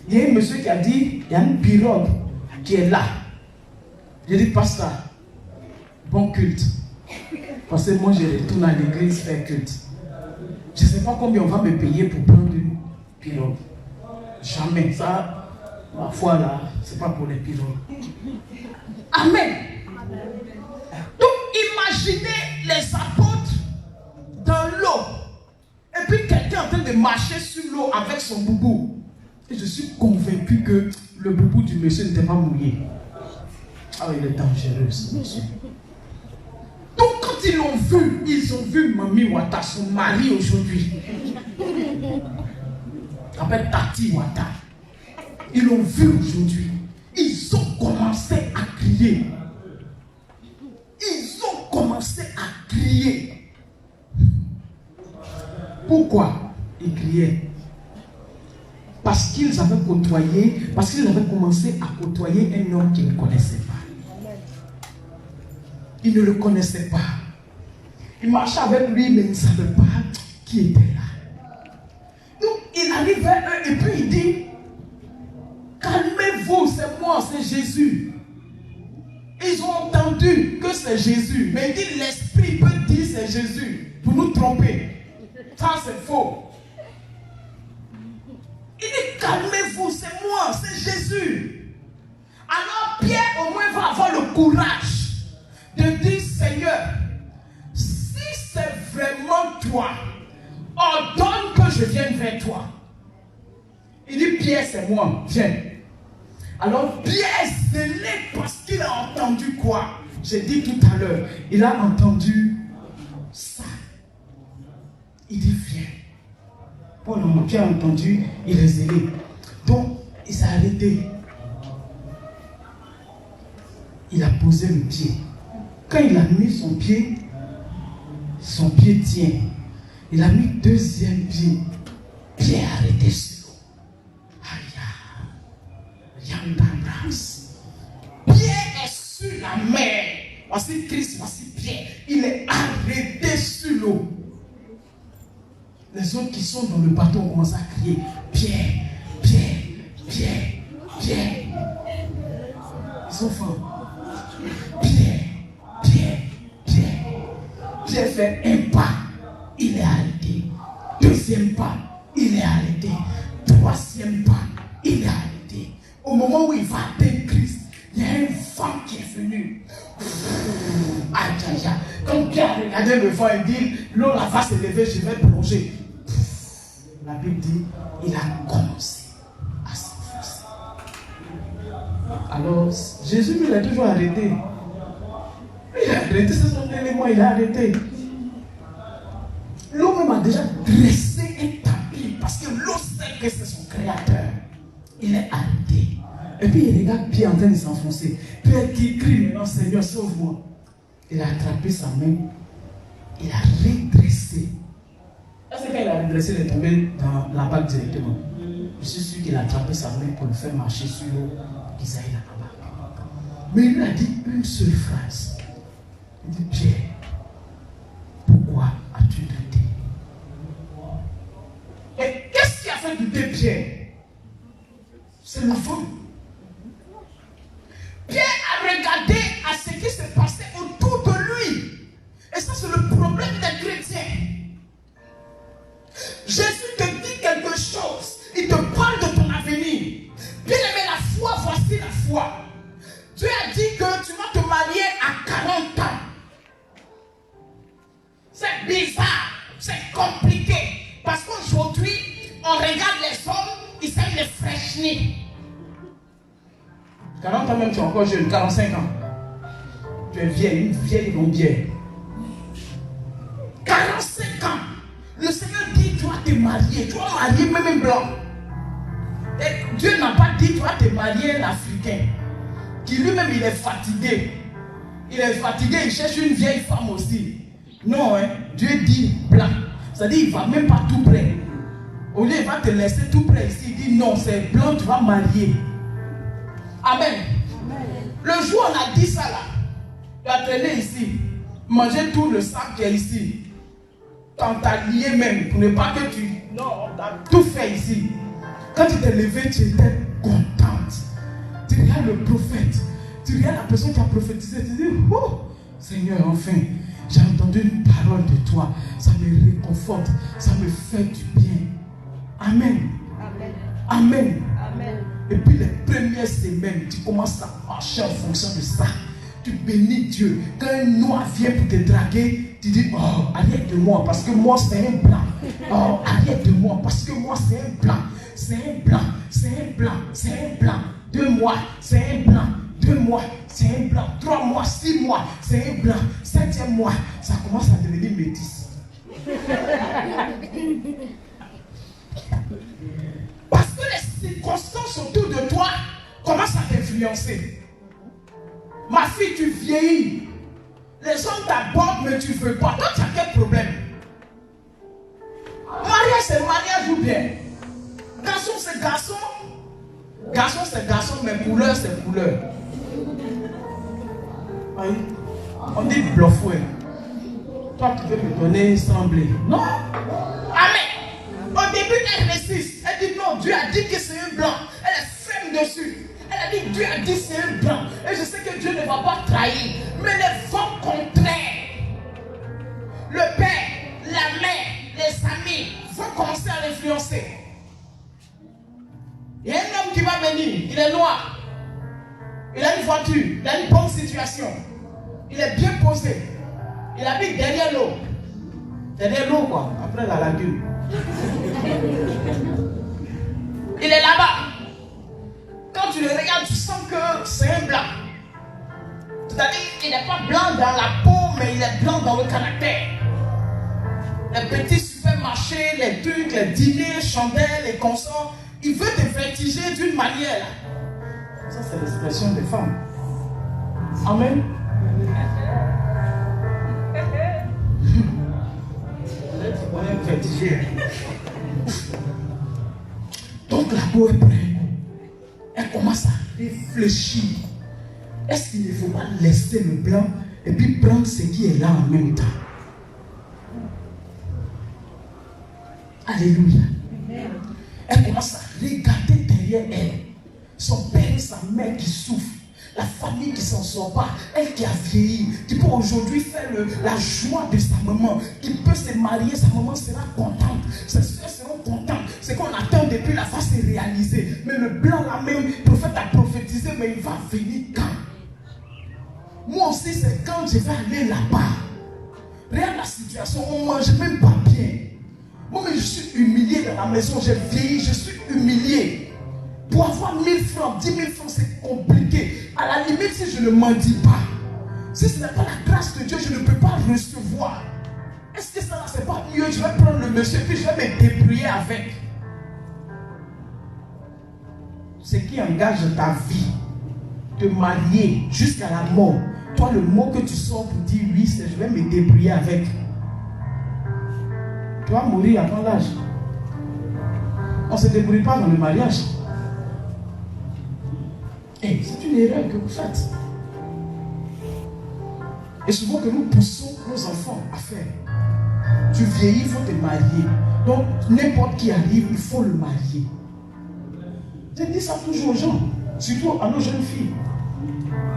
Il y a un monsieur qui a dit, il y a une pirogue qui est là. J'ai dit, pasteur, bon culte. Parce que moi, je retourne à l'église faire culte. Je ne sais pas combien on va me payer pour prendre une pirogue. Jamais. Ça, ma foi là, ce n'est pas pour les pirogues. Amen. Donc, imaginez les apôtres dans l'eau. Et puis, quelqu'un en train de marcher sur l'eau avec son boubou. Et je suis convaincu que le boubou du monsieur n'était pas mouillé. Ah, il est dangereux, ce monsieur. Donc, quand ils ont vu Mami Wata, son mari aujourd'hui. Appelle Tati Wata. Ils l'ont vu aujourd'hui. Ils ont commencé à crier. Ils ont commencé à crier. Pourquoi ils criaient? Parce qu'ils avaient côtoyé, parce qu'ils avaient commencé à côtoyer un homme qu'ils ne connaissaient pas. Ils ne le connaissaient pas. Ils marchaient avec lui, mais ils ne savaient pas qui était là. Donc, il arrive vers eux et puis il dit, calmez-vous, c'est moi, c'est Jésus. Ils ont entendu que c'est Jésus, mais il dit, l'esprit peut dire c'est Jésus, pour nous tromper. Ça, c'est faux. Il dit, calmez-vous, c'est moi, c'est Jésus. Alors Pierre au moins va avoir le courage de dire, Seigneur, si c'est vraiment toi, ordonne que je vienne vers toi. Il dit, Pierre, c'est moi, viens. Alors Pierre zélé parce qu'il a entendu quoi? J'ai dit tout à l'heure, il a entendu ça. Il dit, viens. Paul Pierre a entendu, il est zélé. Donc, il s'est arrêté. Il a posé le pied. Quand il a mis son pied, son pied tient. Il a mis deuxième pied. Pied arrêté sur l'eau. Pied est sur la mer. Voici Christ, voici Pierre. Il est arrêté sur l'eau. Les autres qui sont dans le bateau ont commencé à crier Pierre, Pierre, Pierre, Pierre. Ils ont faim. Pierre, Pierre, Pierre. Pierre fait un pas, il est arrêté. Deuxième pas, il est arrêté. Troisième pas, il est arrêté. Au moment où il va atteindre Christ, il y a un vent qui est venu. Quand Pierre a regardé le vent, il dit l'eau là va se lever, je vais plonger. La Bible dit il a commencé à s'enfoncer. Alors Jésus lui, il a toujours arrêté. Il a arrêté, c'est son élément, il a arrêté. L'eau même a déjà dressé un tapis parce que l'eau sait que c'est son créateur. Il est arrêté. Et puis il regarde Pierre en train de s'enfoncer. Pierre qui crie maintenant, Seigneur, sauve-moi. Il a attrapé sa main. Il a redressé. Est-ce que quand il a redressé, il est tombé dans la barque directement? Je suis sûr qu'il a attrapé sa main pour le faire marcher sur l'eau pour qu'il aille dans la barque. Mais il lui a dit une seule phrase. Il dit, Pierre, pourquoi as-tu douté? Et qu'est-ce qui a fait douter Pierre? C'est le vent. Pierre a regardé à ce qui se passait autour de lui. Et ça, c'est le problème des chrétiens. Jésus te dit quelque chose. Il te parle de ton avenir. Bien aimé, la foi, voici la foi. Dieu a dit que tu vas te marier à 40 ans. C'est bizarre, c'est compliqué. Parce qu'aujourd'hui, on regarde les hommes, ils savent les fraîchir. 40 ans même, tu es encore jeune, 45 ans. Tu es vieille, une vieille longuière. 45 ans. Le Seigneur dit, tu vas te marier. Tu vas marier même un blanc. Et Dieu n'a pas dit, tu vas te marier un Africain. Qui lui-même, il est fatigué. Il est fatigué, il cherche une vieille femme aussi. Non, hein, Dieu dit blanc. C'est-à-dire, il ne va même pas tout près. Au lieu, il va te laisser tout près ici. Il dit, non, c'est blanc, tu vas marier. Amen. Le jour où on a dit ça là, tu as traîné ici, manger tout le sac qui est ici. Quand tu as lié même, pour ne pas que tu... Non, on t'a tout fait ici. Quand tu t'es levé, tu étais contente. Tu regardes le prophète, tu regardes la personne qui a prophétisé, tu dis, oh, Seigneur, enfin, j'ai entendu une parole de toi. Ça me réconforte, ça me fait du bien. Amen. Amen. Amen. Amen. Et puis les premières semaines, tu commences à marcher en fonction de ça. Tu bénis Dieu. Quand un noir vient pour te draguer, tu dis, oh, arrête de moi parce que moi c'est un blanc. Oh, arrête de moi parce que moi c'est un blanc. C'est un blanc, c'est un blanc, c'est un blanc. 2 mois, c'est un blanc. 2 mois, c'est un blanc. 3 mois, 6 mois, c'est un blanc. 7e mois, ça commence à devenir métis. Parce que les circonstances autour de toi commencent à t'influencer. Ma fille, tu vieillis. Les hommes t'abordent, mais tu ne veux pas. Toi, tu as quel problème? Mariage, c'est mariage ou bien? Garçon, c'est garçon. Garçon, c'est garçon, mais couleur, c'est couleur. Oui. On dit bluffoué. Toi, tu veux me donner sembler. Non. Amen. Au début, elle résiste. Elle dit non, Dieu a dit que c'est un blanc. Elle est ferme dessus. Elle a dit, Dieu a dit c'est un blanc. Et je sais que Dieu ne va pas trahir. Mais les vents contraires, le père, la mère, les amis vont commencer à l'influencer. Il y a un homme qui va venir, il est noir. Il a une voiture, il a une bonne situation. Il est bien posé. Il habite derrière l'eau. Derrière l'eau quoi, après la lagune. Il est là-bas. Quand tu le regardes, tu sens que c'est un blanc. C'est-à-dire qu'il n'est pas blanc dans la peau, mais il est blanc dans le caractère. Les petits supermarchés, les trucs, les dîners, chandelles, les consorts, il veut te vertiger d'une manière. Ça, c'est l'expression des femmes. Amen. vertigère. Donc la peau est prête. Elle commence à réfléchir. Est-ce qu'il ne faut pas laisser le blanc et puis prendre ce qui est là en même temps? Alléluia. Elle commence à regarder derrière elle. Son père et sa mère qui souffrent. La famille qui s'en sort pas. Elle qui a vieilli. Qui peut aujourd'hui faire la joie de sa maman. Qui peut se marier. Sa maman sera contente. Ses soeurs seront contentes. Ce qu'on attend depuis la face est réalisé. Mais le blanc là même, le prophète a prophétisé. Mais il va venir quand? Moi aussi c'est quand je vais aller là-bas. Regarde la situation. On ne mange même pas bien. Moi, mais je suis humilié dans la maison, j'ai vieilli, je suis humilié. Pour avoir 1000 francs, 10 000 francs, c'est compliqué. À la limite, si je ne mendie pas, si ce n'est pas la grâce de Dieu, je ne peux pas recevoir. Est-ce que ça là, c'est pas mieux? Je vais prendre le monsieur, puis je vais me débrouiller avec. Ce qui engage ta vie, te marier jusqu'à la mort. Toi, le mot que tu sors pour dire oui, c'est je vais me débrouiller avec. Tu vas mourir avant l'âge. On ne se débrouille pas dans le mariage. Hey, c'est une erreur que vous faites. Et souvent que nous poussons nos enfants à faire. Tu vieillis, il faut te marier. Donc, n'importe qui arrive, il faut le marier. Je dis ça toujours aux gens, surtout à nos jeunes filles.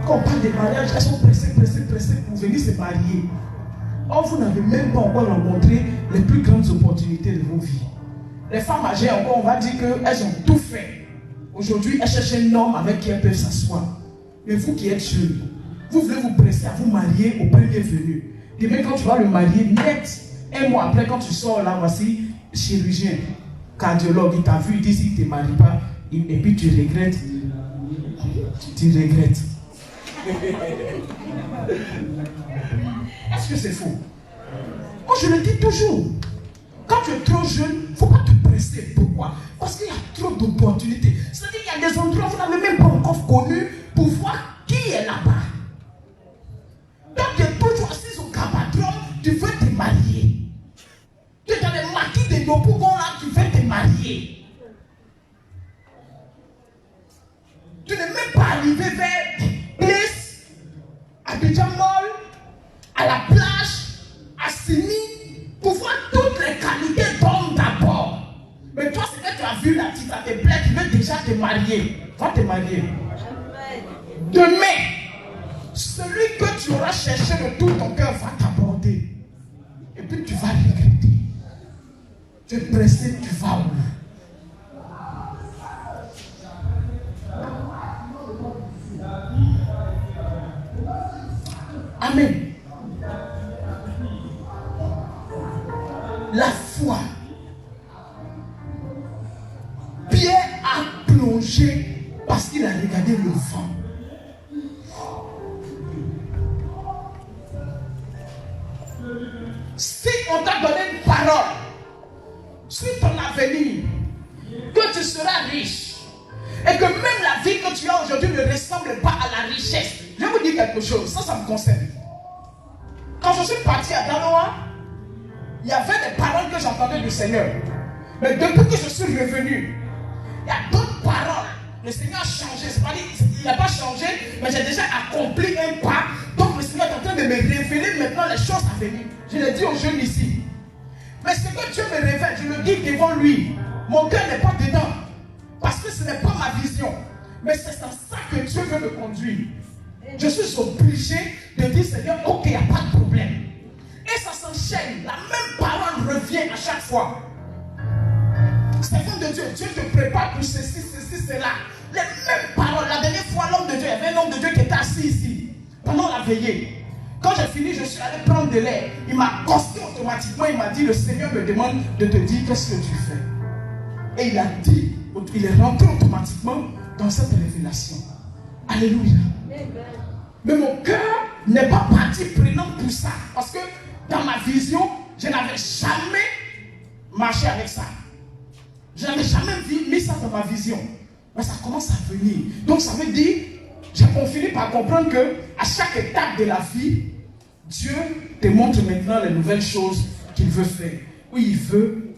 Quand on parle de mariage, elles sont pressées pour venir se marier. Or, vous n'avez même pas encore rencontré les plus grandes opportunités de vos vies. Les femmes âgées, encore, on va dire qu'elles ont tout fait. Aujourd'hui, elles cherchent un homme avec qui elles peuvent s'asseoir. Mais vous qui êtes jeunes, vous voulez vous presser à vous marier au premier venu. Demain, quand tu vas le marier, net, un mois après, quand tu sors là, voici, chirurgien, cardiologue, il t'a vu, il dit s'il ne te marie pas, et puis tu regrettes. Tu regrettes. Est-ce que c'est faux? Moi je le dis toujours. Quand tu es trop jeune, il ne faut pas te presser. Pourquoi? Parce qu'il y a trop d'opportunités. C'est-à-dire qu'il y a des endroits où vous n'avez même pas encore connu pour voir qui est là-bas. Donc tu es toujours assis au cabadron, tu veux te marier. Tu es dans les maquis de Nopougon là, tu veux te marier. Tu n'es même pas arrivé vers Bliss, Abidjan Mall, à la plage, à Simi, pour voir toutes les qualités d'homme d'abord. Mais toi, c'est que tu as vu là, si ça te plaît, tu veux déjà te marier. Va te marier. Demain, celui que tu auras cherché de tout ton cœur va t'aborder. Et puis tu vas regretter. Tu es pressé, tu vas où? Amen. La foi. Pierre a plongé parce qu'il a regardé le vent. Si on t'a donné une parole sur ton avenir, que tu seras riche, et que même la vie que tu as aujourd'hui ne ressemble pas à la richesse, je vais vous dire quelque chose, ça me concerne. Quand je suis parti à Daloa, il y avait des paroles que j'entendais du Seigneur. Mais depuis que je suis revenu, il y a d'autres paroles. Le Seigneur a changé. C'est pas dit, il n'a pas changé, mais j'ai déjà accompli un pas. Donc le Seigneur est en train de me révéler maintenant les choses à venir. Je l'ai dit aux jeunes ici. Mais ce que Dieu me révèle, je le dis devant lui. Mon cœur n'est pas dedans. Parce que ce n'est pas ma vision. Mais c'est dans ça que Dieu veut me conduire. Je suis obligé de dire, Seigneur, ok, il n'y a pas de problème. Et ça s'enchaîne. La même parole revient à chaque fois. Seigneur de Dieu, Dieu te prépare pour ceci, cela. Les mêmes paroles. La dernière fois, l'homme de Dieu, il y avait un homme de Dieu qui était assis ici, pendant la veillée. Quand j'ai fini, je suis allé prendre de l'air. Il m'a accosté automatiquement. Il m'a dit, le Seigneur me demande de te dire qu'est-ce que tu fais. Et il a dit, il est rentré automatiquement dans cette révélation. Alléluia. Mais mon cœur n'est pas parti prenant pour ça. Parce que dans ma vision, je n'avais jamais marché avec ça. Je n'avais jamais mis ça dans ma vision. Mais ça commence à venir. Donc ça veut dire, j'ai fini par comprendre que à chaque étape de la vie, Dieu te montre maintenant les nouvelles choses qu'il veut faire. où il veut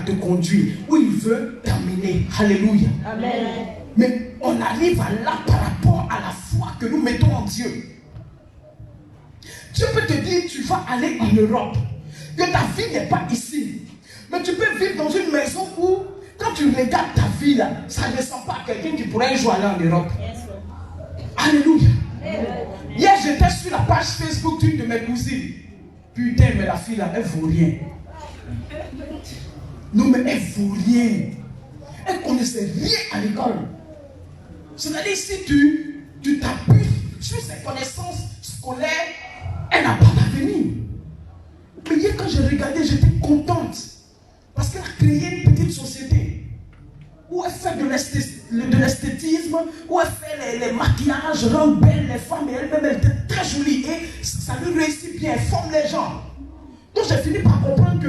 te conduire, où il veut t'amener. Alléluia. Amen. Mais on arrive à là par rapport à la foi que nous mettons en Dieu. Dieu peut te dire, tu vas aller en Europe, que ta vie n'est pas ici. Mais tu peux vivre dans une maison où, quand tu regardes ta vie là, ça ne ressemble pas à quelqu'un qui pourrait un jour aller en Europe. Alléluia. Hier, j'étais sur la page Facebook d'une de mes cousines. Putain, mais la fille là, elle vaut rien. Non, mais elle vaut rien. Elle ne connaissait rien à l'école. C'est-à-dire, si tu t'appuies sur ses connaissances scolaires, elle n'a pas d'avenir. Mais hier, quand j'ai regardé, j'étais contente. Parce qu'elle a créé une petite société où elle fait de l'esthétisme, où elle fait les maquillages, rend belles les femmes, et elle-même, elle était très jolie. Et ça lui réussit bien, elle forme les gens. Donc j'ai fini par comprendre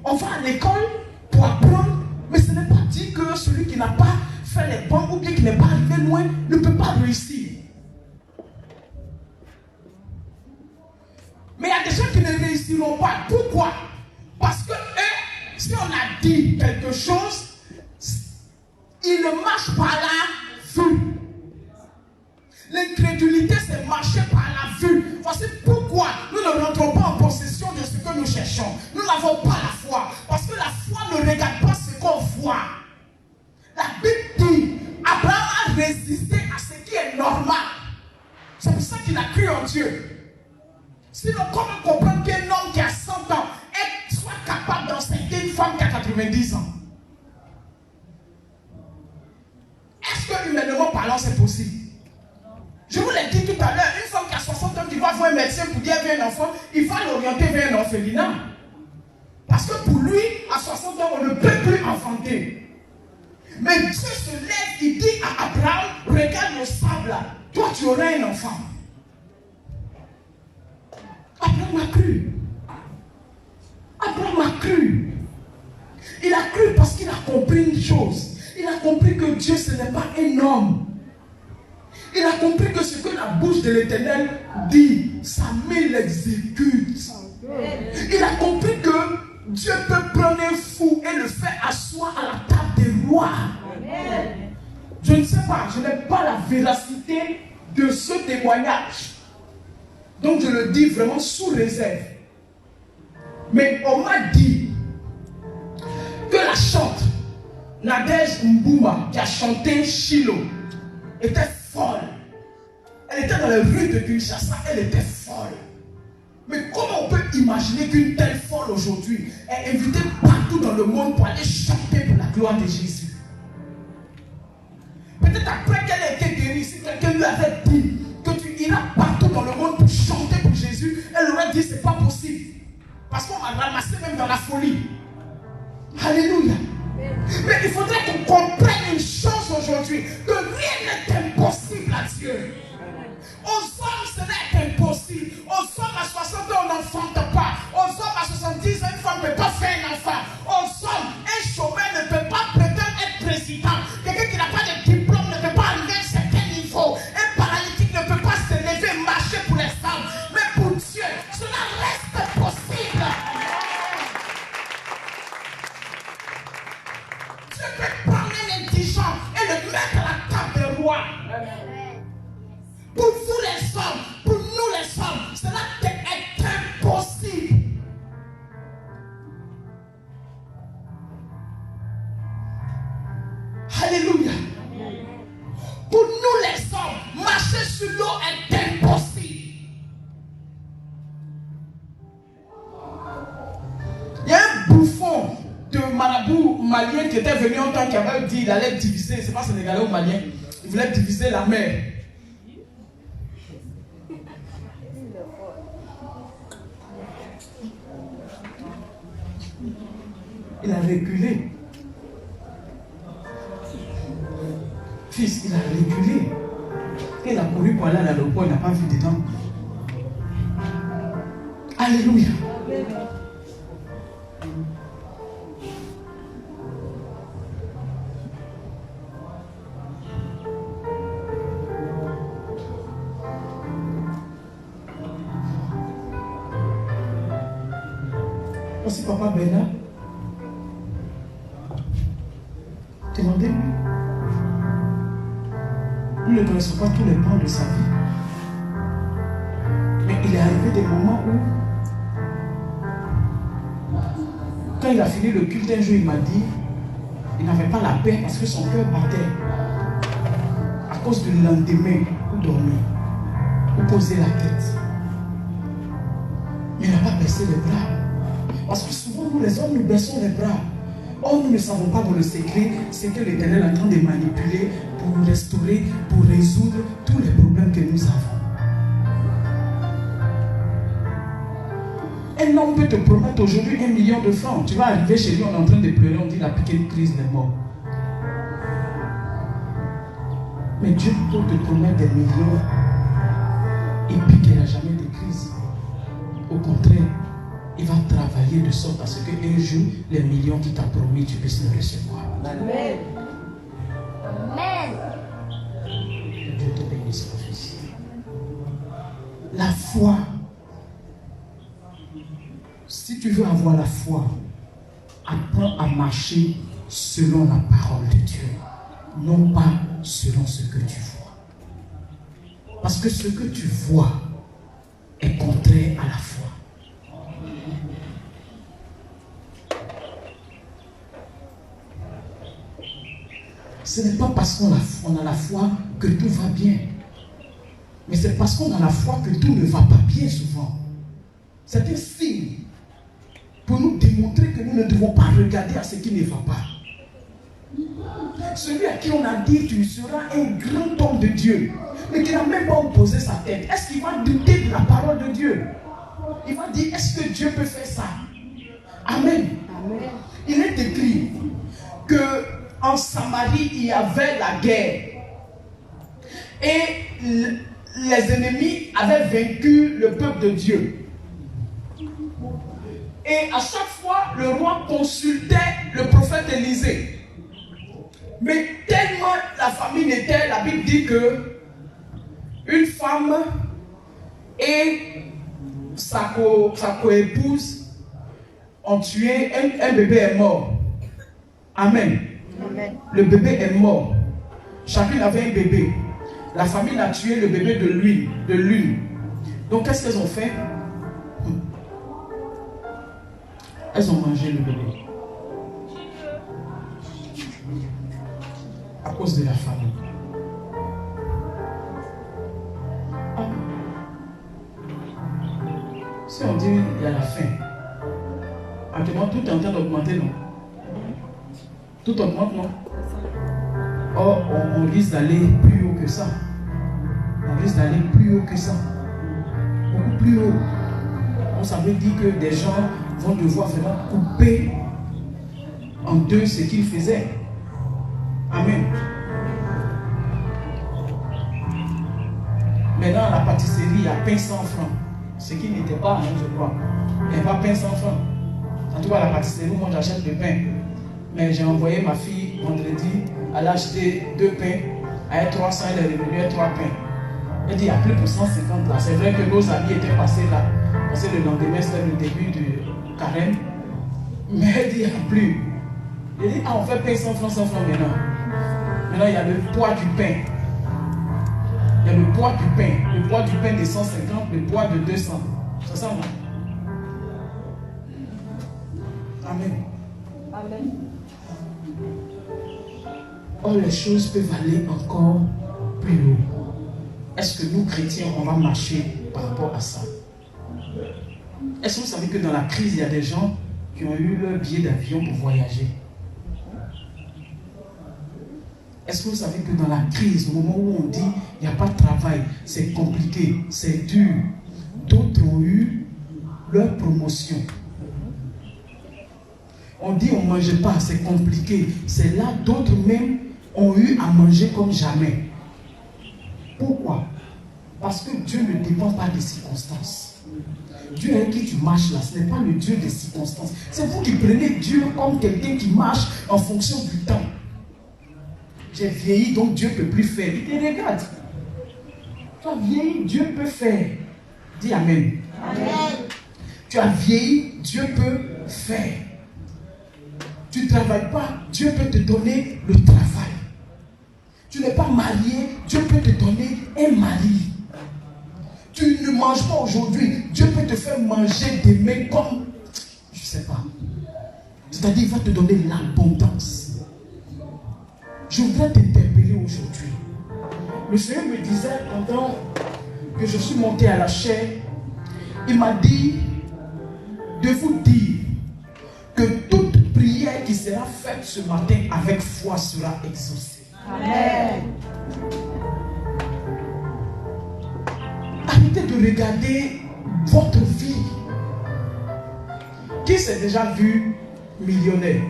qu'on va à l'école pour apprendre, mais ce n'est pas dit que celui qui n'a pas fait les bancs ou bien qui n'est pas arrivé loin ne peut pas réussir. Mais il y a des gens qui ne réussiront pas. Pourquoi? Parce que eux, si on a dit quelque chose, ils ne marchent pas la vue. L'incrédulité, c'est marcher par la vue. Voici pourquoi nous ne rentrons pas en possession de ce que nous cherchons. Nous n'avons pas la foi. Parce que la foi ne regarde pas ce qu'on voit. La Bible dit, Abraham a résisté à ce qui est normal. C'est pour ça qu'il a cru en Dieu. Sinon, comment comprendre qu'un homme qui a 100 ans soit capable d'enseigner une femme qui a 90 ans? Est-ce que humainement parlant, c'est possible? Je vous l'ai dit tout à l'heure, une femme qui a 60 ans qui va voir un médecin pour dire qu'il y a un enfant, il va l'orienter vers un orphelinat. Parce que pour lui, à 60 ans, on ne peut plus enfanter. Mais Dieu se lève, il dit à Abraham, regarde le sable là, toi tu auras un enfant. Abraham a cru. Abraham a cru. Il a cru parce qu'il a compris une chose. Il a compris que Dieu, ce n'est pas un homme. Il a compris que ce que la bouche de l'Éternel dit, sa main l'exécute. Il a compris que Dieu peut prendre un fou et le faire asseoir à la table des rois. Je ne sais pas, je n'ai pas la véracité de ce témoignage. Donc je le dis vraiment sous réserve. Mais on m'a dit que la chante Nadège Mbouma, qui a chanté Shiloh, était folle. Elle était dans les rues de Kinshasa, elle était folle. Mais comment on peut imaginer qu'une telle folle aujourd'hui est invitée partout dans le monde pour aller chanter pour la gloire de Jésus? Peut-être après qu'elle ait été guérie, si quelqu'un lui avait dit que tu iras partout dans le monde pour chanter pour Jésus, elle aurait dit c'est pas possible. Parce qu'on m'a ramassé même dans la folie. Alléluia. Mais il faudrait qu'on comprenne une chose aujourd'hui, que rien n'est impossible à Dieu. Aux hommes, ce n'est impossible. Aux hommes à 60 ans, on n'enfante pas. Aux hommes à 70 ans, une femme ne peut pas faire un enfant. Aux hommes, un chômeur ne peut pas prétendre être président. Quelqu'un qui n'a pas de diplôme ne peut pas arriver à un certain niveau. Un paralytique ne peut pas se lever et marcher pour les femmes. Mais pour Dieu, cela reste possible. Dieu peut prendre un indigent et le mettre à la table des rois. Pour vous les hommes, pour nous les hommes, cela est impossible. Alléluia. Pour nous les hommes, marcher sur l'eau est impossible. Il y a un bouffon de marabout malien qui était venu en temps qui avait dit qu'il allait diviser, c'est pas sénégalais ou malien, il voulait diviser la mer. Il a reculé. Fils, il a reculé. Il a couru pour aller à l'aéroport, il n'a pas vu dedans. Alléluia. Voici Papa Bernard. Demandez-lui. Nous ne connaissons pas tous les plans de sa vie. Mais il est arrivé des moments où, quand il a fini le culte, un jour, il m'a dit, il n'avait pas la paix parce que son cœur battait. À cause du lendemain, où dormir, où poser la tête. Mais il n'a pas baissé les bras. Parce que souvent, nous les hommes, nous baissons les bras. Or, nous ne savons pas dans le secret ce que l'Éternel est en train de manipuler pour restaurer, pour résoudre tous les problèmes que nous avons. Un homme peut te promettre aujourd'hui 1 million de francs. Tu vas arriver chez lui, on est en train de pleurer, on dit il a piqué une crise de mort. Mais Dieu peut te promettre des millions et puis qu'il n'y a jamais de crise. Au contraire, il va travailler de sorte à ce qu'un jour, les millions qu'il t'a promis, tu puisses les recevoir. Amen. Amen. Dieu te bénisse, mon fils. La foi. Si tu veux avoir la foi, apprends à marcher selon la parole de Dieu, non pas selon ce que tu vois. Parce que ce que tu vois est contraire à la foi. Ce n'est pas parce qu'on a la foi que tout va bien. Mais c'est parce qu'on a la foi que tout ne va pas bien souvent. C'est un signe pour nous démontrer que nous ne devons pas regarder à ce qui ne va pas. Celui à qui on a dit tu seras un grand homme de Dieu, mais qui n'a même pas opposé sa tête, est-ce qu'il va douter de la parole de Dieu? Il va dire, est-ce que Dieu peut faire ça? Amen. Amen. Il est écrit que en Samarie, il y avait la guerre. Et les ennemis avaient vaincu le peuple de Dieu. Et à chaque fois, le roi consultait le prophète Élisée. Mais tellement la famine était, la Bible dit que une femme et sa coépouse ont tué, un bébé est mort. Amen. Amen. Le bébé est mort. Chacune avait un bébé. La famille a tué le bébé de l'une. Donc qu'est-ce qu'elles ont fait? Elles ont mangé le bébé. À cause de la famille. Si on dit il y a la faim, actuellement tout est en train d'augmenter, non? Tout augmente, non? Or, on risque d'aller plus haut que ça. On risque d'aller plus haut que ça. Beaucoup plus haut. On savait dire que des gens vont devoir vraiment couper en deux ce qu'ils faisaient. Amen. Maintenant, la pâtisserie, il y a pain 100 francs. Ce qui n'était pas, hein, je crois. Il n'y a pas pain 100 francs. En tout cas, la pâtisserie, moi j'achète le pain. Mais j'ai envoyé ma fille vendredi, elle a acheté 2 pains, elle a 300, elle est revenue à 3 pains. Elle dit, il n'y a plus pour 150 là. C'est vrai que nos amis étaient passés là. Parce que le lendemain, c'était le début du carême. Mais elle dit, il n'y a plus. Elle dit, on fait pain 100 francs maintenant. Maintenant, il y a le poids du pain. Il y a le poids du pain. Le poids du pain de 150, le poids de 200. C'est ça, non? Amen. Amen. Or, les choses peuvent aller encore plus haut. Est-ce que nous, chrétiens, on va marcher par rapport à ça? Est-ce que vous savez que dans la crise, il y a des gens qui ont eu leur billet d'avion pour voyager? Est-ce que vous savez que dans la crise, au moment où on dit il n'y a pas de travail, c'est compliqué, c'est dur, d'autres ont eu leur promotion? On dit on ne mange pas, c'est compliqué. C'est là d'autres même ont eu à manger comme jamais. Pourquoi? Parce que Dieu ne dépend pas des circonstances. Dieu avec qui tu marches là, ce n'est pas le Dieu des circonstances. C'est vous qui prenez Dieu comme quelqu'un qui marche en fonction du temps. J'ai vieilli, donc Dieu ne peut plus faire. Il te regarde. Tu as vieilli, Dieu peut faire. Dis Amen. Amen. Tu as vieilli, Dieu peut faire. Tu ne travailles pas, Dieu peut te donner le travail. Tu n'es pas marié, Dieu peut te donner un mari. Tu ne manges pas aujourd'hui, Dieu peut te faire manger demain comme, je ne sais pas. C'est-à-dire, il va te donner l'abondance. Je voudrais t'interpeller aujourd'hui. Le Seigneur me disait, pendant que je suis monté à la chair, il m'a dit de vous dire que toute prière qui sera faite ce matin avec foi sera exaucée. Amen. Arrêtez de regarder votre vie. Qui s'est déjà vu millionnaire?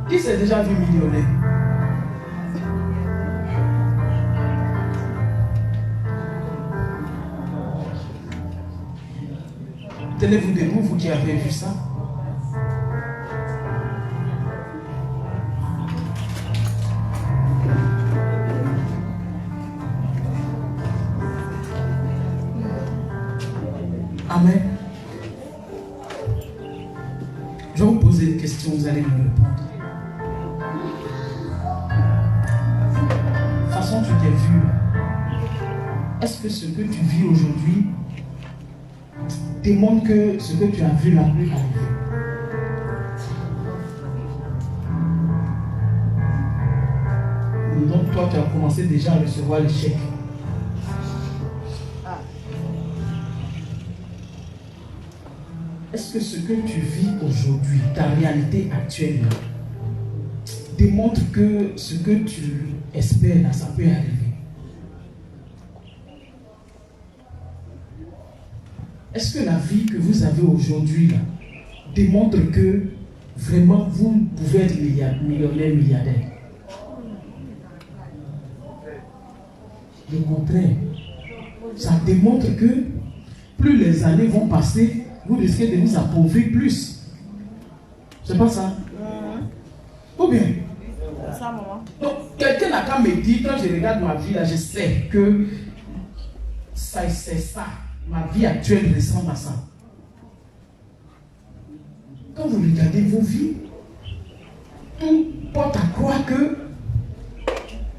Qui s'est déjà vu millionnaire? Tenez-vous debout, vous qui avez vu ça. Amen. Je vais vous poser une question, vous allez me répondre. De toute façon, tu t'es vu. Est-ce que ce que tu vis aujourd'hui démontre que ce que tu as vu n'a plus arrivé? Donc toi, tu as commencé déjà à recevoir les chèques. Est-ce que ce que tu vis aujourd'hui, ta réalité actuelle, démontre que ce que tu espères, là, ça peut arriver? Est-ce que la vie que vous avez aujourd'hui là, démontre que vraiment vous pouvez être millionnaire, milliardaire? Le contraire. Ça démontre que plus les années vont passer, vous risquez de vous appauvrir plus. C'est pas ça? Ou bien? Ça, maman. Donc, quelqu'un n'a qu'à me dire, quand je regarde ma vie là, je sais que c'est ça. Ma vie actuelle ressemble à ça. Quand vous regardez vos vies, tout porte à croire que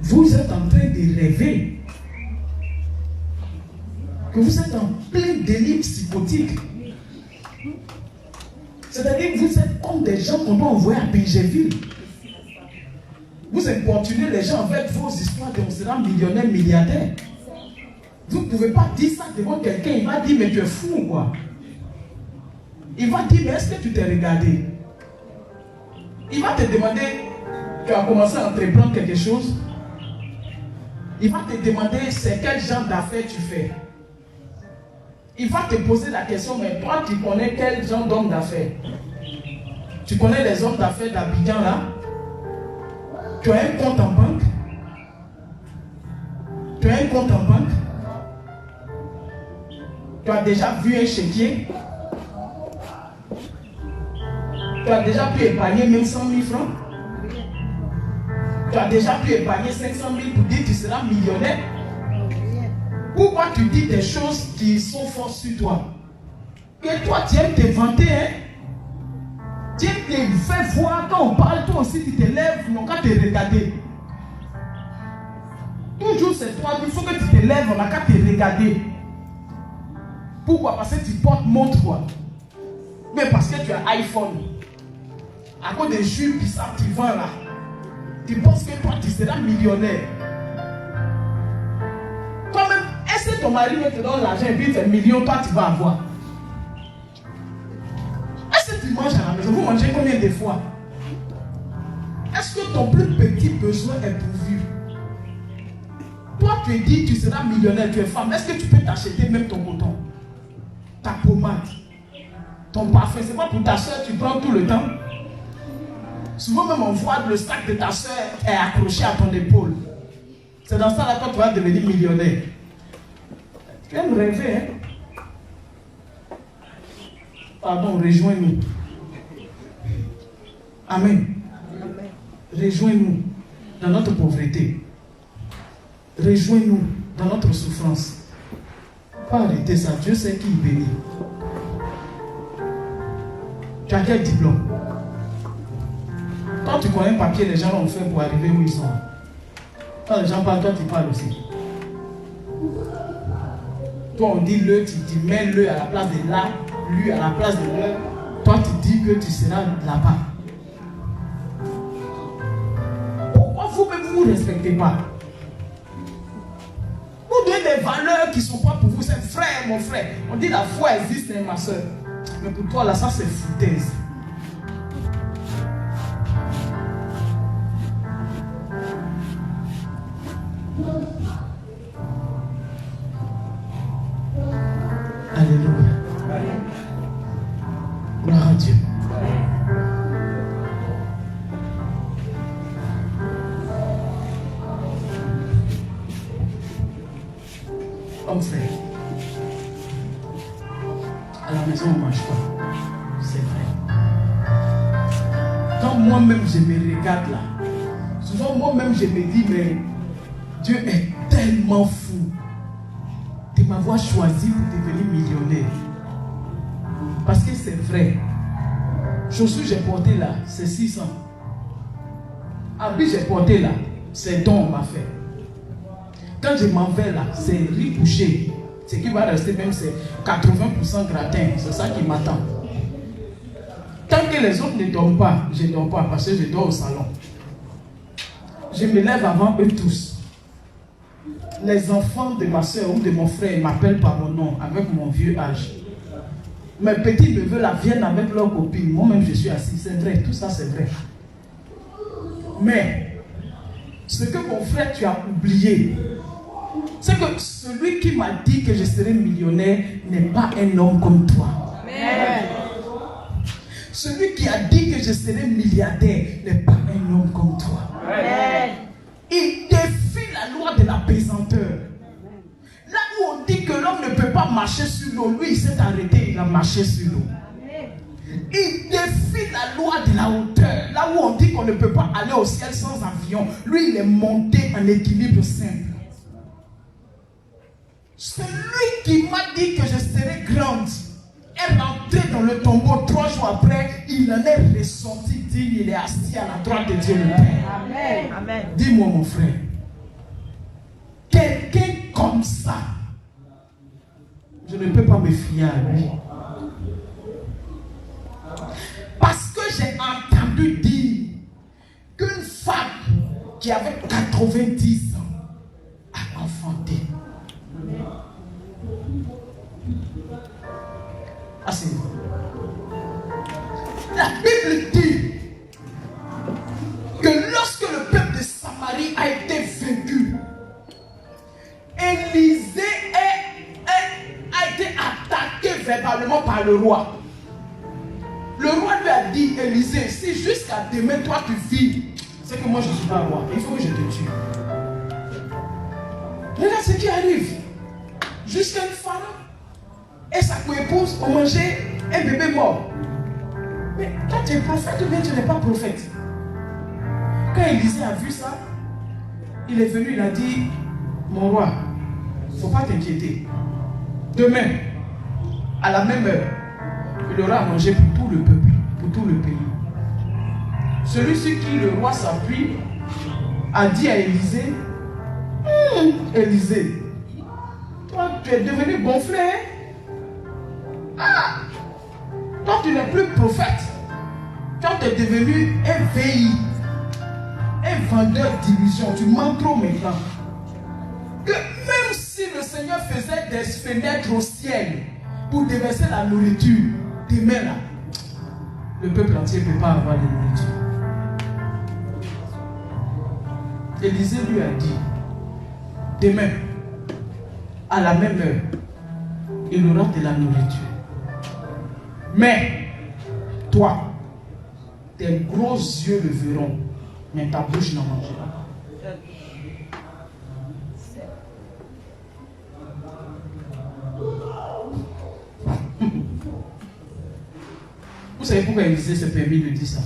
vous êtes en train de rêver. Que vous êtes en plein délire psychotique. C'est-à-dire que vous êtes comme des gens qu'on doit envoyer à Benjerville. Vous importunez les gens avec vos histoires de on sera millionnaire, milliardaire. Vous ne pouvez pas dire ça devant quelqu'un. Il va dire, mais tu es fou ou quoi? Il va dire, mais est-ce que tu t'es regardé? Il va te demander, tu as commencé à entreprendre quelque chose. Il va te demander, c'est quel genre d'affaires tu fais. Il va te poser la question, mais toi, tu connais quel genre d'homme d'affaires? Tu connais les hommes d'affaires d'Abidjan là? Tu as un compte en banque? Tu as un compte en banque? Tu as déjà vu un chéquier? Tu as déjà pu épargner même 100 000 francs? Tu as déjà pu épargner 500 000 pour dire que tu seras millionnaire? Pourquoi tu dis des choses qui sont fortes sur toi? Que toi tu aimes te vanter, hein? Tu te fais voir quand on parle, toi aussi tu te lèves, non qu'à te regarder. Toujours c'est toi, il faut que tu te lèves, on n'a qu'à te regarder. Pourquoi? Parce que tu portes montre quoi? Mais parce que tu as iPhone. À cause des jus bizarres que tu vends là. Tu penses que toi tu seras millionnaire. Toi-même, est-ce que ton mari te donne l'argent et puis tes millions, toi tu vas avoir? Est-ce que tu manges à la maison? Vous mangez combien de fois? Est-ce que ton plus petit besoin est pourvu? Toi tu dis tu seras millionnaire, tu es femme. Est-ce que tu peux t'acheter même ton coton? Ta pommade, ton parfum, c'est pas pour ta soeur, tu prends tout le temps. Souvent même on voit le sac de ta soeur est accroché à ton épaule. C'est dans ça là quand tu vas devenir millionnaire. Tu aimes rêver, hein? Pardon, rejoins-nous. Amen. Rejoins-nous dans notre pauvreté. Rejoins-nous dans notre souffrance. Pas arrêter ça, Dieu sait qui bénit. Tu as quel diplôme? Quand tu connais un papier, les gens l'ont fait pour arriver où ils sont. Quand les gens parlent, toi tu parles aussi. Toi on dit le, tu dis mets le à la place de là, lui à la place de le. Toi tu dis que tu seras là-bas. Pourquoi vous-même vous ne respectez pas? Vous donnez des valeurs qui ne sont pas pour vous. C'est frère, mon frère. On dit la foi existe, hein, ma soeur. Mais pour toi là, ça c'est foutaise. Alléluia. Gloire à Dieu. Homme frère, à la maison on ne mange pas. C'est vrai. Quand moi-même je me regarde là, souvent moi-même je me dis, mais Dieu est tellement fou de m'avoir choisi pour devenir millionnaire. Parce que c'est vrai. Chaussures j'ai porté là, c'est 600. Habits j'ai porté là, c'est don on m'a fait. Quand je m'en vais là, c'est riz bouché. Ce qui va rester même, c'est 80% gratin. C'est ça qui m'attend. Tant que les autres ne dorment pas, je ne dors pas parce que je dors au salon. Je me lève avant eux tous. Les enfants de ma soeur ou de mon frère m'appellent par mon nom avec mon vieux âge. Mes petits neveux là viennent avec leurs copines. Moi-même je suis assis. C'est vrai, tout ça c'est vrai. Mais ce que mon frère tu as oublié, c'est que celui qui m'a dit que je serai millionnaire n'est pas un homme comme toi. Amen. Celui qui a dit que je serai milliardaire n'est pas un homme comme toi. Amen. Il défie la loi de la pesanteur. Là où on dit que l'homme ne peut pas marcher sur l'eau, lui il s'est arrêté, il a marché sur l'eau. Il défie la loi de la hauteur. Là où on dit qu'on ne peut pas aller au ciel sans avion, lui il est monté en équilibre simple. Celui qui m'a dit que je serais grande est rentré dans le tombeau 3 jours après, il en est ressorti digne, il est assis à la droite de Dieu le Père. Amen. Amen. Dis-moi mon frère, quelqu'un comme ça, je ne peux pas me fier à lui. Parce que j'ai entendu dire qu'une femme qui avait 90 ans a enfanté. Ah, c'est vrai. La Bible dit que lorsque le peuple de Samarie a été vaincu, Élisée a été attaqué verbalement par le roi. Le roi lui a dit, Élisée, si jusqu'à demain toi tu vis, c'est que moi je ne suis pas roi, il faut que je te tue. Regarde ce qui arrive. Jusqu'à une femme et sa co-épouse ont mangé un bébé mort. Mais quand tu es prophète ou bien tu n'es pas prophète? Quand Élisée a vu ça, il est venu, il a dit, mon roi, il ne faut pas t'inquiéter. Demain, à la même heure, il aura à manger pour tout le peuple, pour tout le pays. Celui sur qui le roi s'appuie a dit à Élisée, Élisée, toi tu es devenu gonflé, hein? Ah, toi tu n'es plus prophète. Toi tu es devenu un VI, un vendeur d'illusions. Tu mens trop maintenant. Que même si le Seigneur faisait des fenêtres au ciel pour déverser la nourriture, demain là, le peuple entier ne peut pas avoir de nourriture. Élisée lui a dit, demain, à la même heure, il aura de la nourriture. Mais, toi, tes gros yeux le verront, mais ta bouche n'en mangera pas. Vous savez pourquoi Élisée s'est permis de dire ça?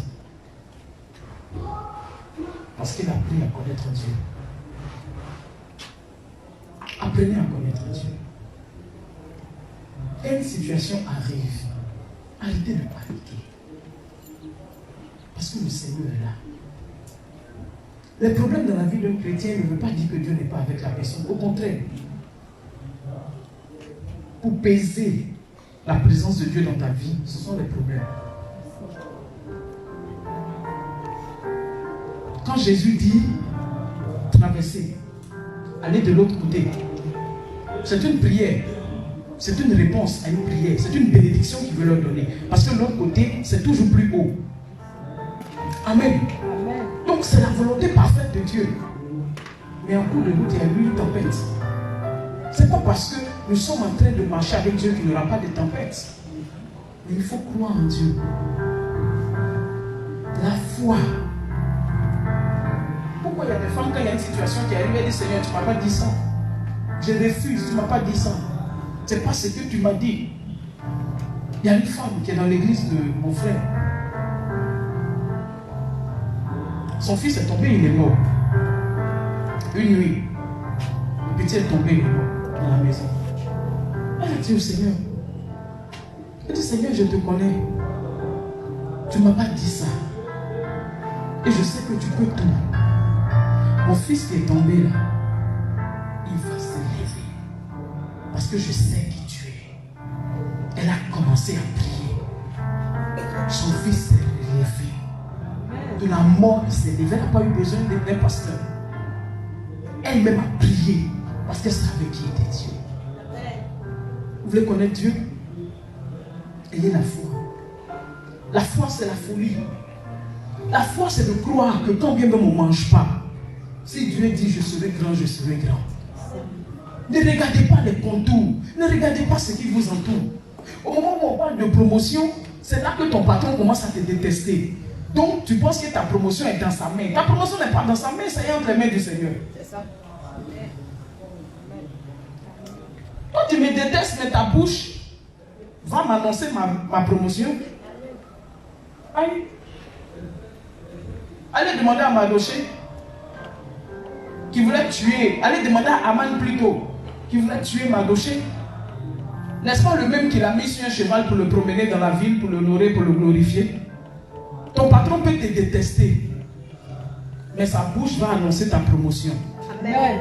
Parce qu'il a appris à connaître Dieu. À Apprenez à connaître Dieu. Quand une situation arrive, arrêtez de paniquer. Parce que le Seigneur est là. Les problèmes dans la vie d'un chrétien ne veut pas dire que Dieu n'est pas avec la personne. Au contraire, pour peser la présence de Dieu dans ta vie, ce sont les problèmes. Quand Jésus dit traverser, aller de l'autre côté, c'est une prière, c'est une réponse à une prière, c'est une bénédiction qu'il veut leur donner. Parce que l'autre côté, c'est toujours plus haut. Amen. Donc c'est la volonté parfaite de Dieu. Mais en cours de route, il y a eu une tempête. C'est pas parce que nous sommes en train de marcher avec Dieu qu'il n'y aura pas de tempête. Mais il faut croire en Dieu. La foi. Pourquoi il y a des femmes, quand il y a une situation qui arrive, elles disent Seigneur, tu ne m'as pas dit ça. Je refuse, tu ne m'as pas dit ça. C'est pas ce que tu m'as dit. Il y a une femme qui est dans l'église de mon frère. Son fils est tombé, il est mort. Une nuit. Le petit est tombé, il est mort dans la maison. Elle a dit au Seigneur. Elle dit Seigneur, je te connais. Tu ne m'as pas dit ça. Et je sais que tu peux tout. Mon fils qui est tombé là, il va se lever. Parce que je sais qui tu es. Elle a commencé à prier. Son fils s'est levé. De la mort, il s'est levé. Elle n'a pas eu besoin d'un pasteur. Elle-même a prié. Parce qu'elle savait qui était Dieu. Vous voulez connaître Dieu? Ayez la foi. La foi, c'est la folie. La foi, c'est de croire que quand bien même on ne mange pas, si Dieu dit je serai grand, je serai grand. Ne regardez pas les contours. Ne regardez pas ce qui vous entoure. Au moment où on parle de promotion, c'est là que ton patron commence à te détester. Donc tu penses que ta promotion est dans sa main. Ta promotion n'est pas dans sa main, ça est entre les mains du Seigneur. C'est ça. Toi tu me détestes, mais ta bouche va m'annoncer ma promotion. Aïe. Allez demander à Madoché qui voulait tuer. Allez demander à Aman plutôt qui voulait tuer Madoché. N'est-ce pas le même qui l'a mis sur un cheval pour le promener dans la ville, pour l'honorer, pour le glorifier? Ton patron peut te détester, mais sa bouche va annoncer ta promotion. Amen.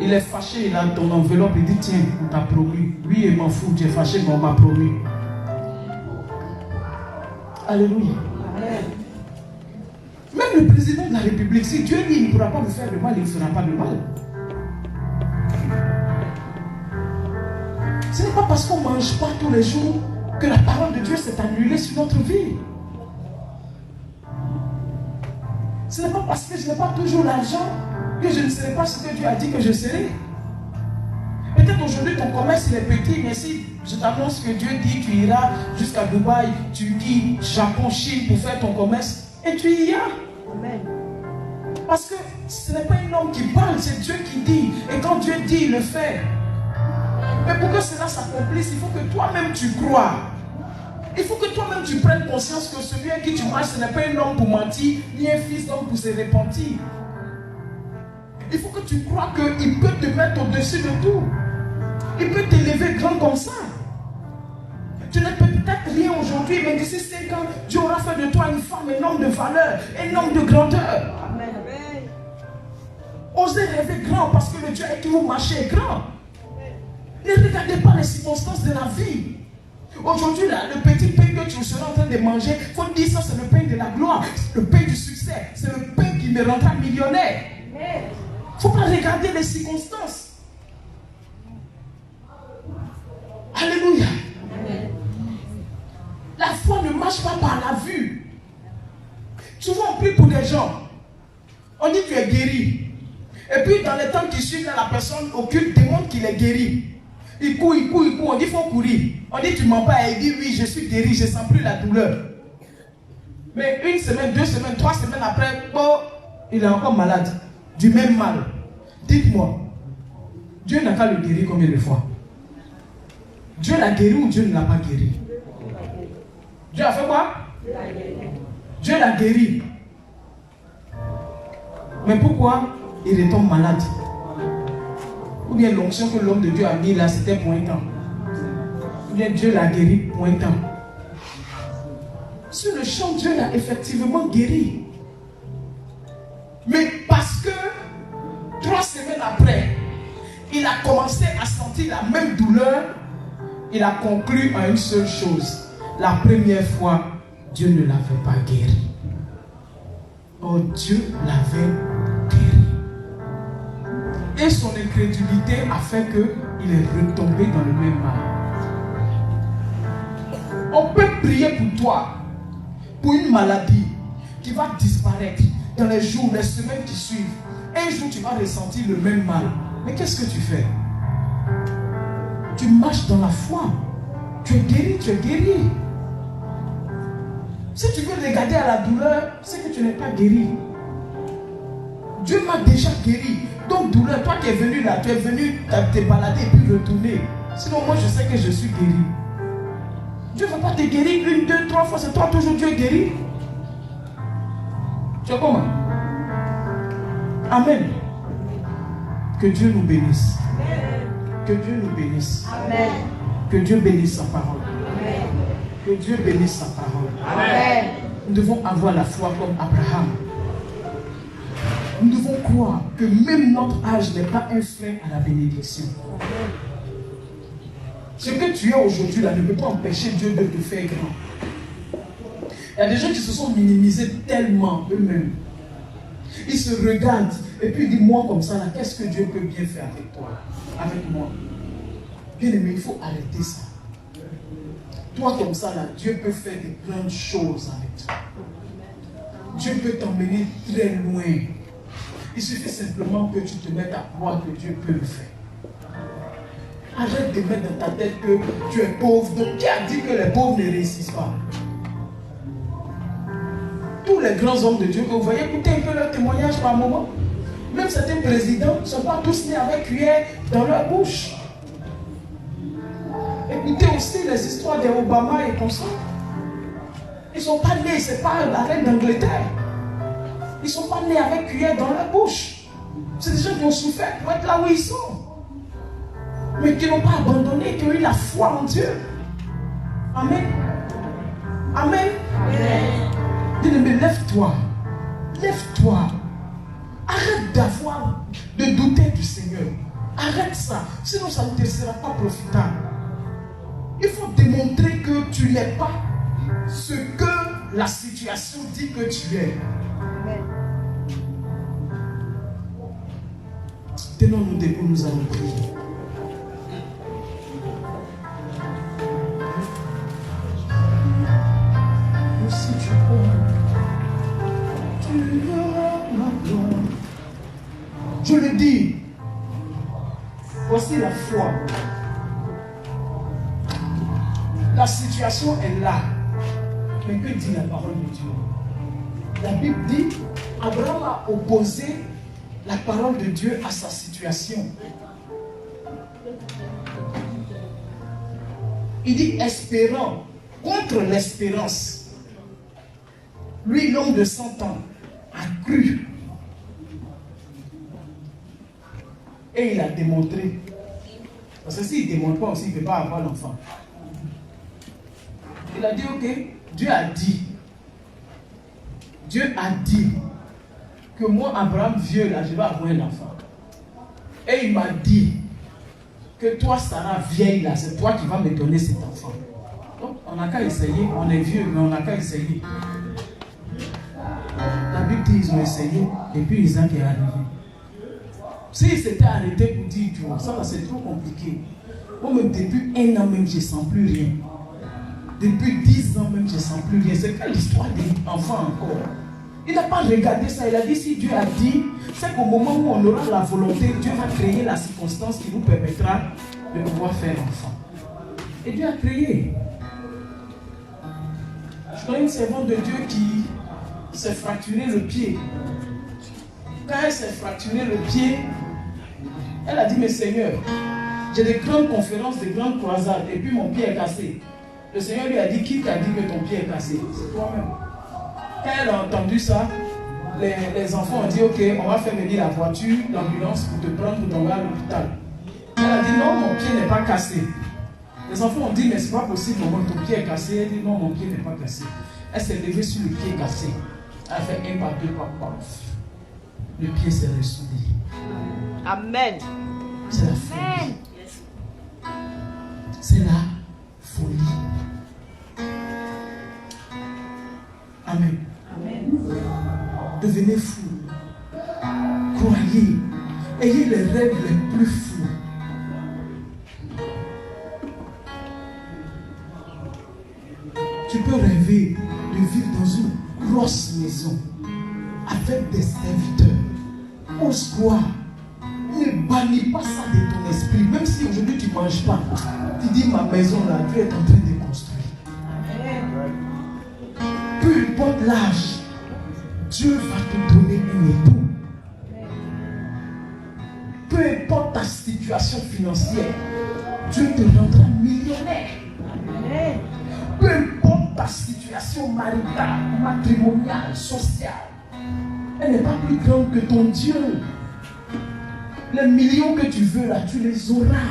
Il est fâché, il a ton enveloppe, il dit tiens, on t'a promu. Lui, il m'en fout, tu es fâché, mais on m'a promu. Alléluia. Amen. Même le président de la République, si Dieu dit il ne pourra pas vous faire de mal, il ne fera pas de mal. Ce n'est pas parce qu'on ne mange pas tous les jours que la parole de Dieu s'est annulée sur notre vie. Ce n'est pas parce que je n'ai pas toujours l'argent que je ne serai pas ce que Dieu a dit que je serai. Peut-être aujourd'hui ton commerce il est petit, mais si je t'annonce que Dieu dit tu iras jusqu'à Dubaï, Turquie, Japon, Chine pour faire ton commerce, et tu y iras. Amen. Parce que ce n'est pas un homme qui parle, c'est Dieu qui dit. Et quand Dieu dit, il le fait. Mais pour que cela s'accomplisse, il faut que toi-même tu crois. Il faut que toi-même tu prennes conscience que celui à qui tu marches, ce n'est pas un homme pour mentir, ni un fils d'homme pour se repentir. Il faut que tu crois qu'il peut te mettre au-dessus de tout. Il peut t'élever grand comme ça. Tu n'es peut-être rien aujourd'hui, mais d'ici 5 ans, Dieu aura fait de toi une femme, un homme de valeur, un homme de grandeur. Amen. Osez rêver grand parce que le Dieu avec qui vous marchez est grand. Ne regardez pas les circonstances de la vie. Aujourd'hui, là, le petit pain que tu seras en train de manger, il faut dire ça, c'est le pain de la gloire, le pain du succès, c'est le pain qui me rendra millionnaire. Il ne faut pas regarder les circonstances. Alléluia. La foi ne marche pas par la vue. Souvent on prie pour des gens. On dit tu es guéri. Et puis dans les temps qui suivent, la personne occulte démontre qu'il est guéri. Il court. On dit il faut courir. On dit tu mens pas. Il dit oui, je suis guéri, je ne sens plus la douleur. Mais 1 semaine, 2 semaines, 3 semaines après, bon, il est encore malade. Du même mal. Dites-moi, Dieu n'a qu'à le guérir combien de fois? Dieu l'a guéri ou Dieu ne l'a pas guéri? Dieu a fait quoi? Dieu l'a guéri. Mais pourquoi il retombe malade? Ou bien l'onction que l'homme de Dieu a mis là, c'était pour un temps. Ou bien Dieu l'a guéri pour un temps. Sur le champ, Dieu l'a effectivement guéri. Mais parce que 3 semaines après, il a commencé à sentir la même douleur, il a conclu à une seule chose. La première fois, Dieu ne l'avait pas guéri. Oh, Dieu l'avait guéri. Et son incrédulité a fait qu'il est retombé dans le même mal. On peut prier pour toi, pour une maladie qui va disparaître dans les jours, les semaines qui suivent. Un jour, tu vas ressentir le même mal. Mais qu'est-ce que tu fais? Tu marches dans la foi. Tu es guéri, tu es guéri. Si tu veux regarder à la douleur, c'est que tu n'es pas guéri. Dieu m'a déjà guéri. Donc douleur, toi qui es venu là, tu es venu te balader et puis retourner. Sinon moi je sais que je suis guéri. Dieu ne va pas te guérir 1, 2, 3 fois, c'est toi toujours Dieu guéri. Tu es comment? Amen. Que Dieu nous bénisse. Que Dieu nous bénisse. Amen. Que Dieu bénisse sa parole. Amen. Que Dieu bénisse sa parole. Amen. Nous devons avoir la foi comme Abraham. Nous devons croire que même notre âge n'est pas un frein à la bénédiction. Ce que tu es aujourd'hui là ne peut pas empêcher Dieu de te faire grand. Il y a des gens qui se sont minimisés tellement eux-mêmes. Ils se regardent et puis ils disent moi comme ça là, qu'est-ce que Dieu peut bien faire avec toi, avec moi? Bien aimé, il faut arrêter ça. Toi comme ça là, Dieu peut faire de grandes choses avec toi. Dieu peut t'emmener très loin. Il suffit simplement que tu te mettes à croire que Dieu peut le faire. Arrête de mettre dans ta tête que tu es pauvre. Donc qui a dit que les pauvres ne réussissent pas? Tous les grands hommes de Dieu que vous voyez, écoutez un peu leur témoignage par moment. Même certains présidents ne sont pas tous nés avec cuillère dans leur bouche. Écoutez aussi les histoires des Obama et comme ça. Ils ne sont pas nés, c'est pas la reine d'Angleterre. Ils ne sont pas nés avec cuillère dans leur bouche. C'est des gens qui ont souffert pour être là où ils sont. Mais qui n'ont pas abandonné, qui ont eu la foi en Dieu. Amen. Amen. Bien-aimé, lève-toi. Lève-toi. Arrête de douter du Seigneur. Arrête ça. Sinon, ça ne te sera pas profitable. Il faut démontrer que tu n'es pas ce que la situation dit que tu es. Tenons-nous debout, nous allons prier. Si tu peux, tu verras ma gloire. Je le dis, voici la foi. La situation est là. Mais que dit la parole de Dieu? La Bible dit, Abraham a opposé la parole de Dieu à sa situation. Il dit espérant contre l'espérance. Lui, l'homme de 100 ans, a cru. Et il a démontré. Parce que s'il ne démontre pas aussi, il ne peut pas avoir l'enfant. Il a dit, ok, Dieu a dit. Dieu a dit que moi, Abraham, vieux, là, je vais avoir un enfant. Et il m'a dit que toi, Sarah, vieille, là, c'est toi qui vas me donner cet enfant. Donc, on n'a qu'à essayer. On est vieux, mais on n'a qu'à essayer. La Bible dit qu'ils ont essayé et puis Isaac est arrivé. S'ils s'étaient arrêtés pour dire ça c'est trop compliqué. Moi-même, depuis 1 an même, je ne sens plus rien. Depuis 10 ans même, je ne sens plus rien. C'est quelle histoire d'enfant encore? Il n'a pas regardé ça. Il a dit si Dieu a dit, c'est qu'au moment où on aura la volonté, Dieu va créer la circonstance qui nous permettra de pouvoir faire enfant. Et Dieu a créé. Je connais une servante de Dieu qui s'est fracturé le pied. Quand elle s'est fracturé le pied, elle a dit, mais Seigneur, j'ai des grandes conférences, des grandes croisades, et puis mon pied est cassé. Le Seigneur lui a dit, qui t'a dit que ton pied est cassé? C'est toi-même. Quand elle a entendu ça, les enfants ont dit, ok, on va faire venir la voiture, l'ambulance pour te prendre pour t'envoyer à l'hôpital. Elle a dit non, mon pied n'est pas cassé. Les enfants ont dit mais c'est pas possible, maman, ton pied est cassé. Elle dit non, mon pied n'est pas cassé. Elle s'est levée sur le pied cassé. Elle a fait un pas, deux pas, paf. Le pied s'est ressoudé. Amen. C'est la folie. C'est la folie. Amen. Devenez fou. Croyez. Ayez les rêves les plus fous. Tu peux rêver de vivre dans une grosse maison avec des serviteurs. Ose croire. Ne bannis pas ça de ton esprit. Même si aujourd'hui tu ne manges pas, tu dis ma maison là, tu es en train de construire. Peu importe l'âge, Dieu va te donner un époux. Peu importe ta situation financière, Dieu te rendra millionnaire. Peu importe ta situation maritale, matrimoniale, sociale, elle n'est pas plus grande que ton Dieu. Les millions que tu veux là, tu les auras.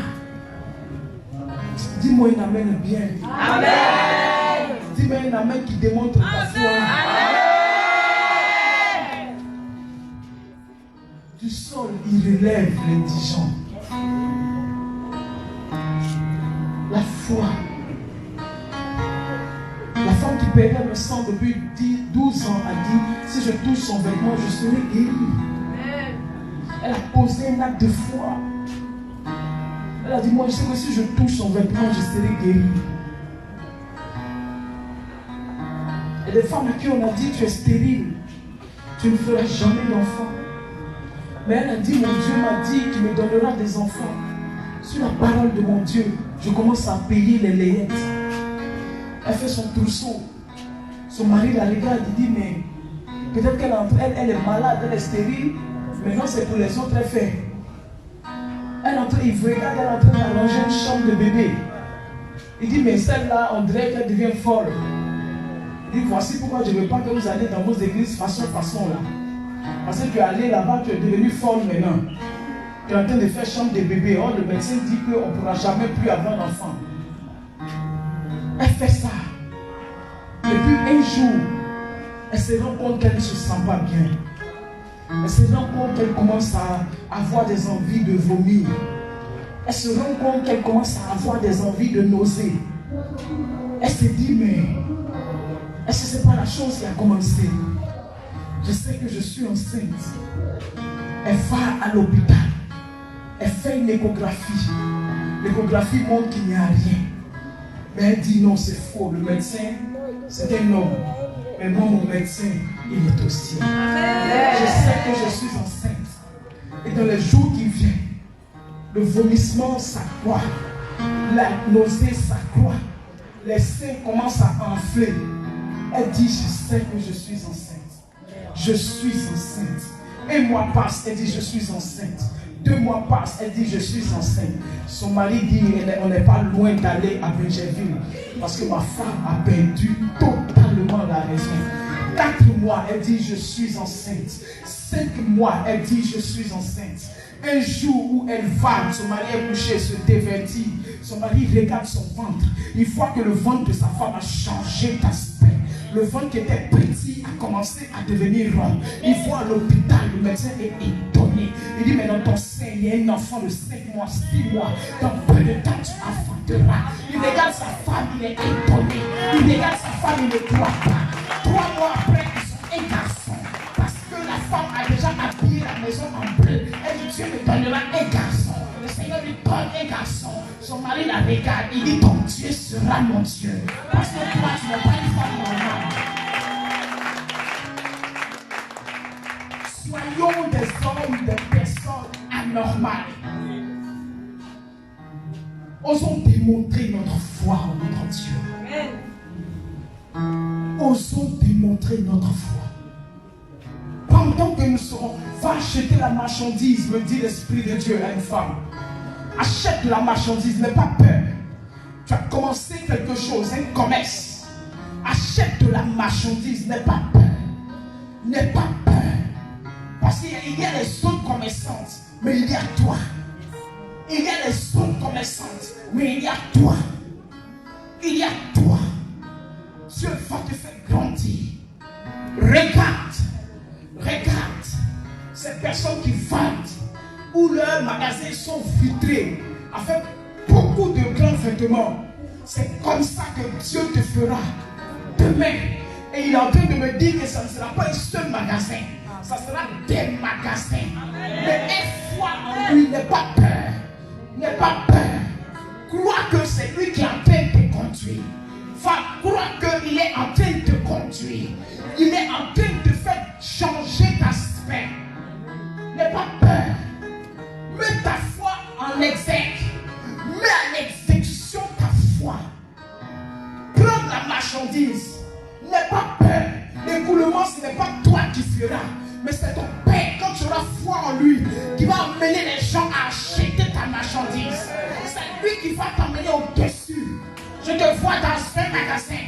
Dis-moi un amen bien. Amen. Dis-moi un amen qui démontre ta foi. Amen. Du sol, il relève l'indigent. La foi. La femme qui perdait le sang depuis 12 ans a dit, si je touche son vêtement, je serai guérie. Elle a posé un acte de foi. Elle a dit, moi je sais que si je touche son vêtement, je serai guérie. Et des femmes à qui on a dit, tu es stérile, tu ne feras jamais d'enfant. Mais elle a dit, mon Dieu m'a dit qu'il me donnera des enfants. Sur la parole de mon Dieu, je commence à payer les layettes. Elle fait son trousseau. Son mari la regarde, il dit, mais peut-être qu'elle est malade, elle est stérile. Maintenant c'est pour les autres, elle fait. Elle regarde, elle est en train d'arranger une chambre de bébé. Il dit, mais celle-là, on dirait qu'elle devient folle. Il dit, voici pourquoi je ne veux pas que vous allez dans vos églises façon là. Parce que tu es allé là-bas, tu es devenu folle maintenant. Tu es en train de faire chambre de bébé. Or, le médecin dit qu'on ne pourra jamais plus avoir d'enfant. Elle fait ça. Et puis un jour, elle se rend compte qu'elle ne se sent pas bien. Elle se rend compte qu'elle commence à avoir des envies de vomir. Elle se rend compte qu'elle commence à avoir des envies de nausées. Elle se dit, mais est-ce que ce n'est pas la chose qui a commencé? Je sais que je suis enceinte. Elle va à l'hôpital. Elle fait une échographie. L'échographie montre qu'il n'y a rien. Mais elle dit non, c'est faux. Le médecin, c'est un homme. Mais moi, mon médecin, il est au ciel. Je sais que je suis enceinte. Et dans les jours qui viennent, le vomissement s'accroît. La nausée s'accroît. Les seins commencent à enfler. Elle dit, je sais que je suis enceinte. Je suis enceinte. Un mois passe, elle dit, je suis enceinte. 2 mois passent, elle dit, je suis enceinte. Son mari dit, on n'est pas loin d'aller à Benjerville. Parce que ma femme a perdu totalement la raison. 4 mois, elle dit, je suis enceinte. 5 mois, elle dit, je suis enceinte. Un jour où elle va, son mari est couché, se dévertit. Son mari regarde son ventre. Il voit que le ventre de sa femme a changé d'aspect. Le ventre qui était petit a commencé à devenir rond. Il voit à l'hôpital, le médecin est étonné. Il dit, mais dans ton sein, il y a un enfant de 5 mois, 6 mois. Dans peu de temps, tu enfanteras. Il regarde sa femme, il est étonné. Il regarde sa femme, il ne croit pas. 3 mois après, ils sont un garçon. Parce que la femme a déjà habillé la maison en bleu. Elle dit, Dieu me donnera un garçon. Le Seigneur lui donne un garçon. Son mari la regarde, il dit, ton Dieu sera mon Dieu. Parce que toi, tu n'es pas une femme normale. Soyons des hommes, des personnes anormales. Osons démontrer notre foi en notre Dieu. Amen. Osons démontrer notre foi. Pendant que nous serons, va acheter la marchandise, me dit l'Esprit de Dieu à une femme. Achète la marchandise, n'aie pas peur. Tu as commencé quelque chose, un commerce. Achète de la marchandise, n'aie pas peur. N'aie pas peur. Parce qu'il y a les autres commerçantes, mais il y a toi. Il y a les autres commerçantes, mais il y a toi. Il y a toi. Dieu va te faire grandir. Regarde ces personnes qui vendent, où leurs magasins sont vitrés avec beaucoup de grands vêtements. C'est comme ça que Dieu te fera demain. Et il est en train de me dire que ça ne sera pas un seul magasin, ça sera des magasins. Mais aie foi en lui, n'aie pas peur. N'aie pas peur. Crois que c'est lui qui est en train de te conduire. Crois qu'il est en train de te conduire. Il est en train de te faire changer d'aspect. N'aie pas peur. Mets ta foi en exergue. Mets en exécution ta foi. Prends la marchandise. N'aie pas peur. L'écoulement, ce n'est pas toi qui feras, mais c'est ton Père, quand tu auras foi en lui, qui va amener les gens à acheter ta marchandise. C'est lui qui va t'amener au-dessus. Je te vois dans un magasin.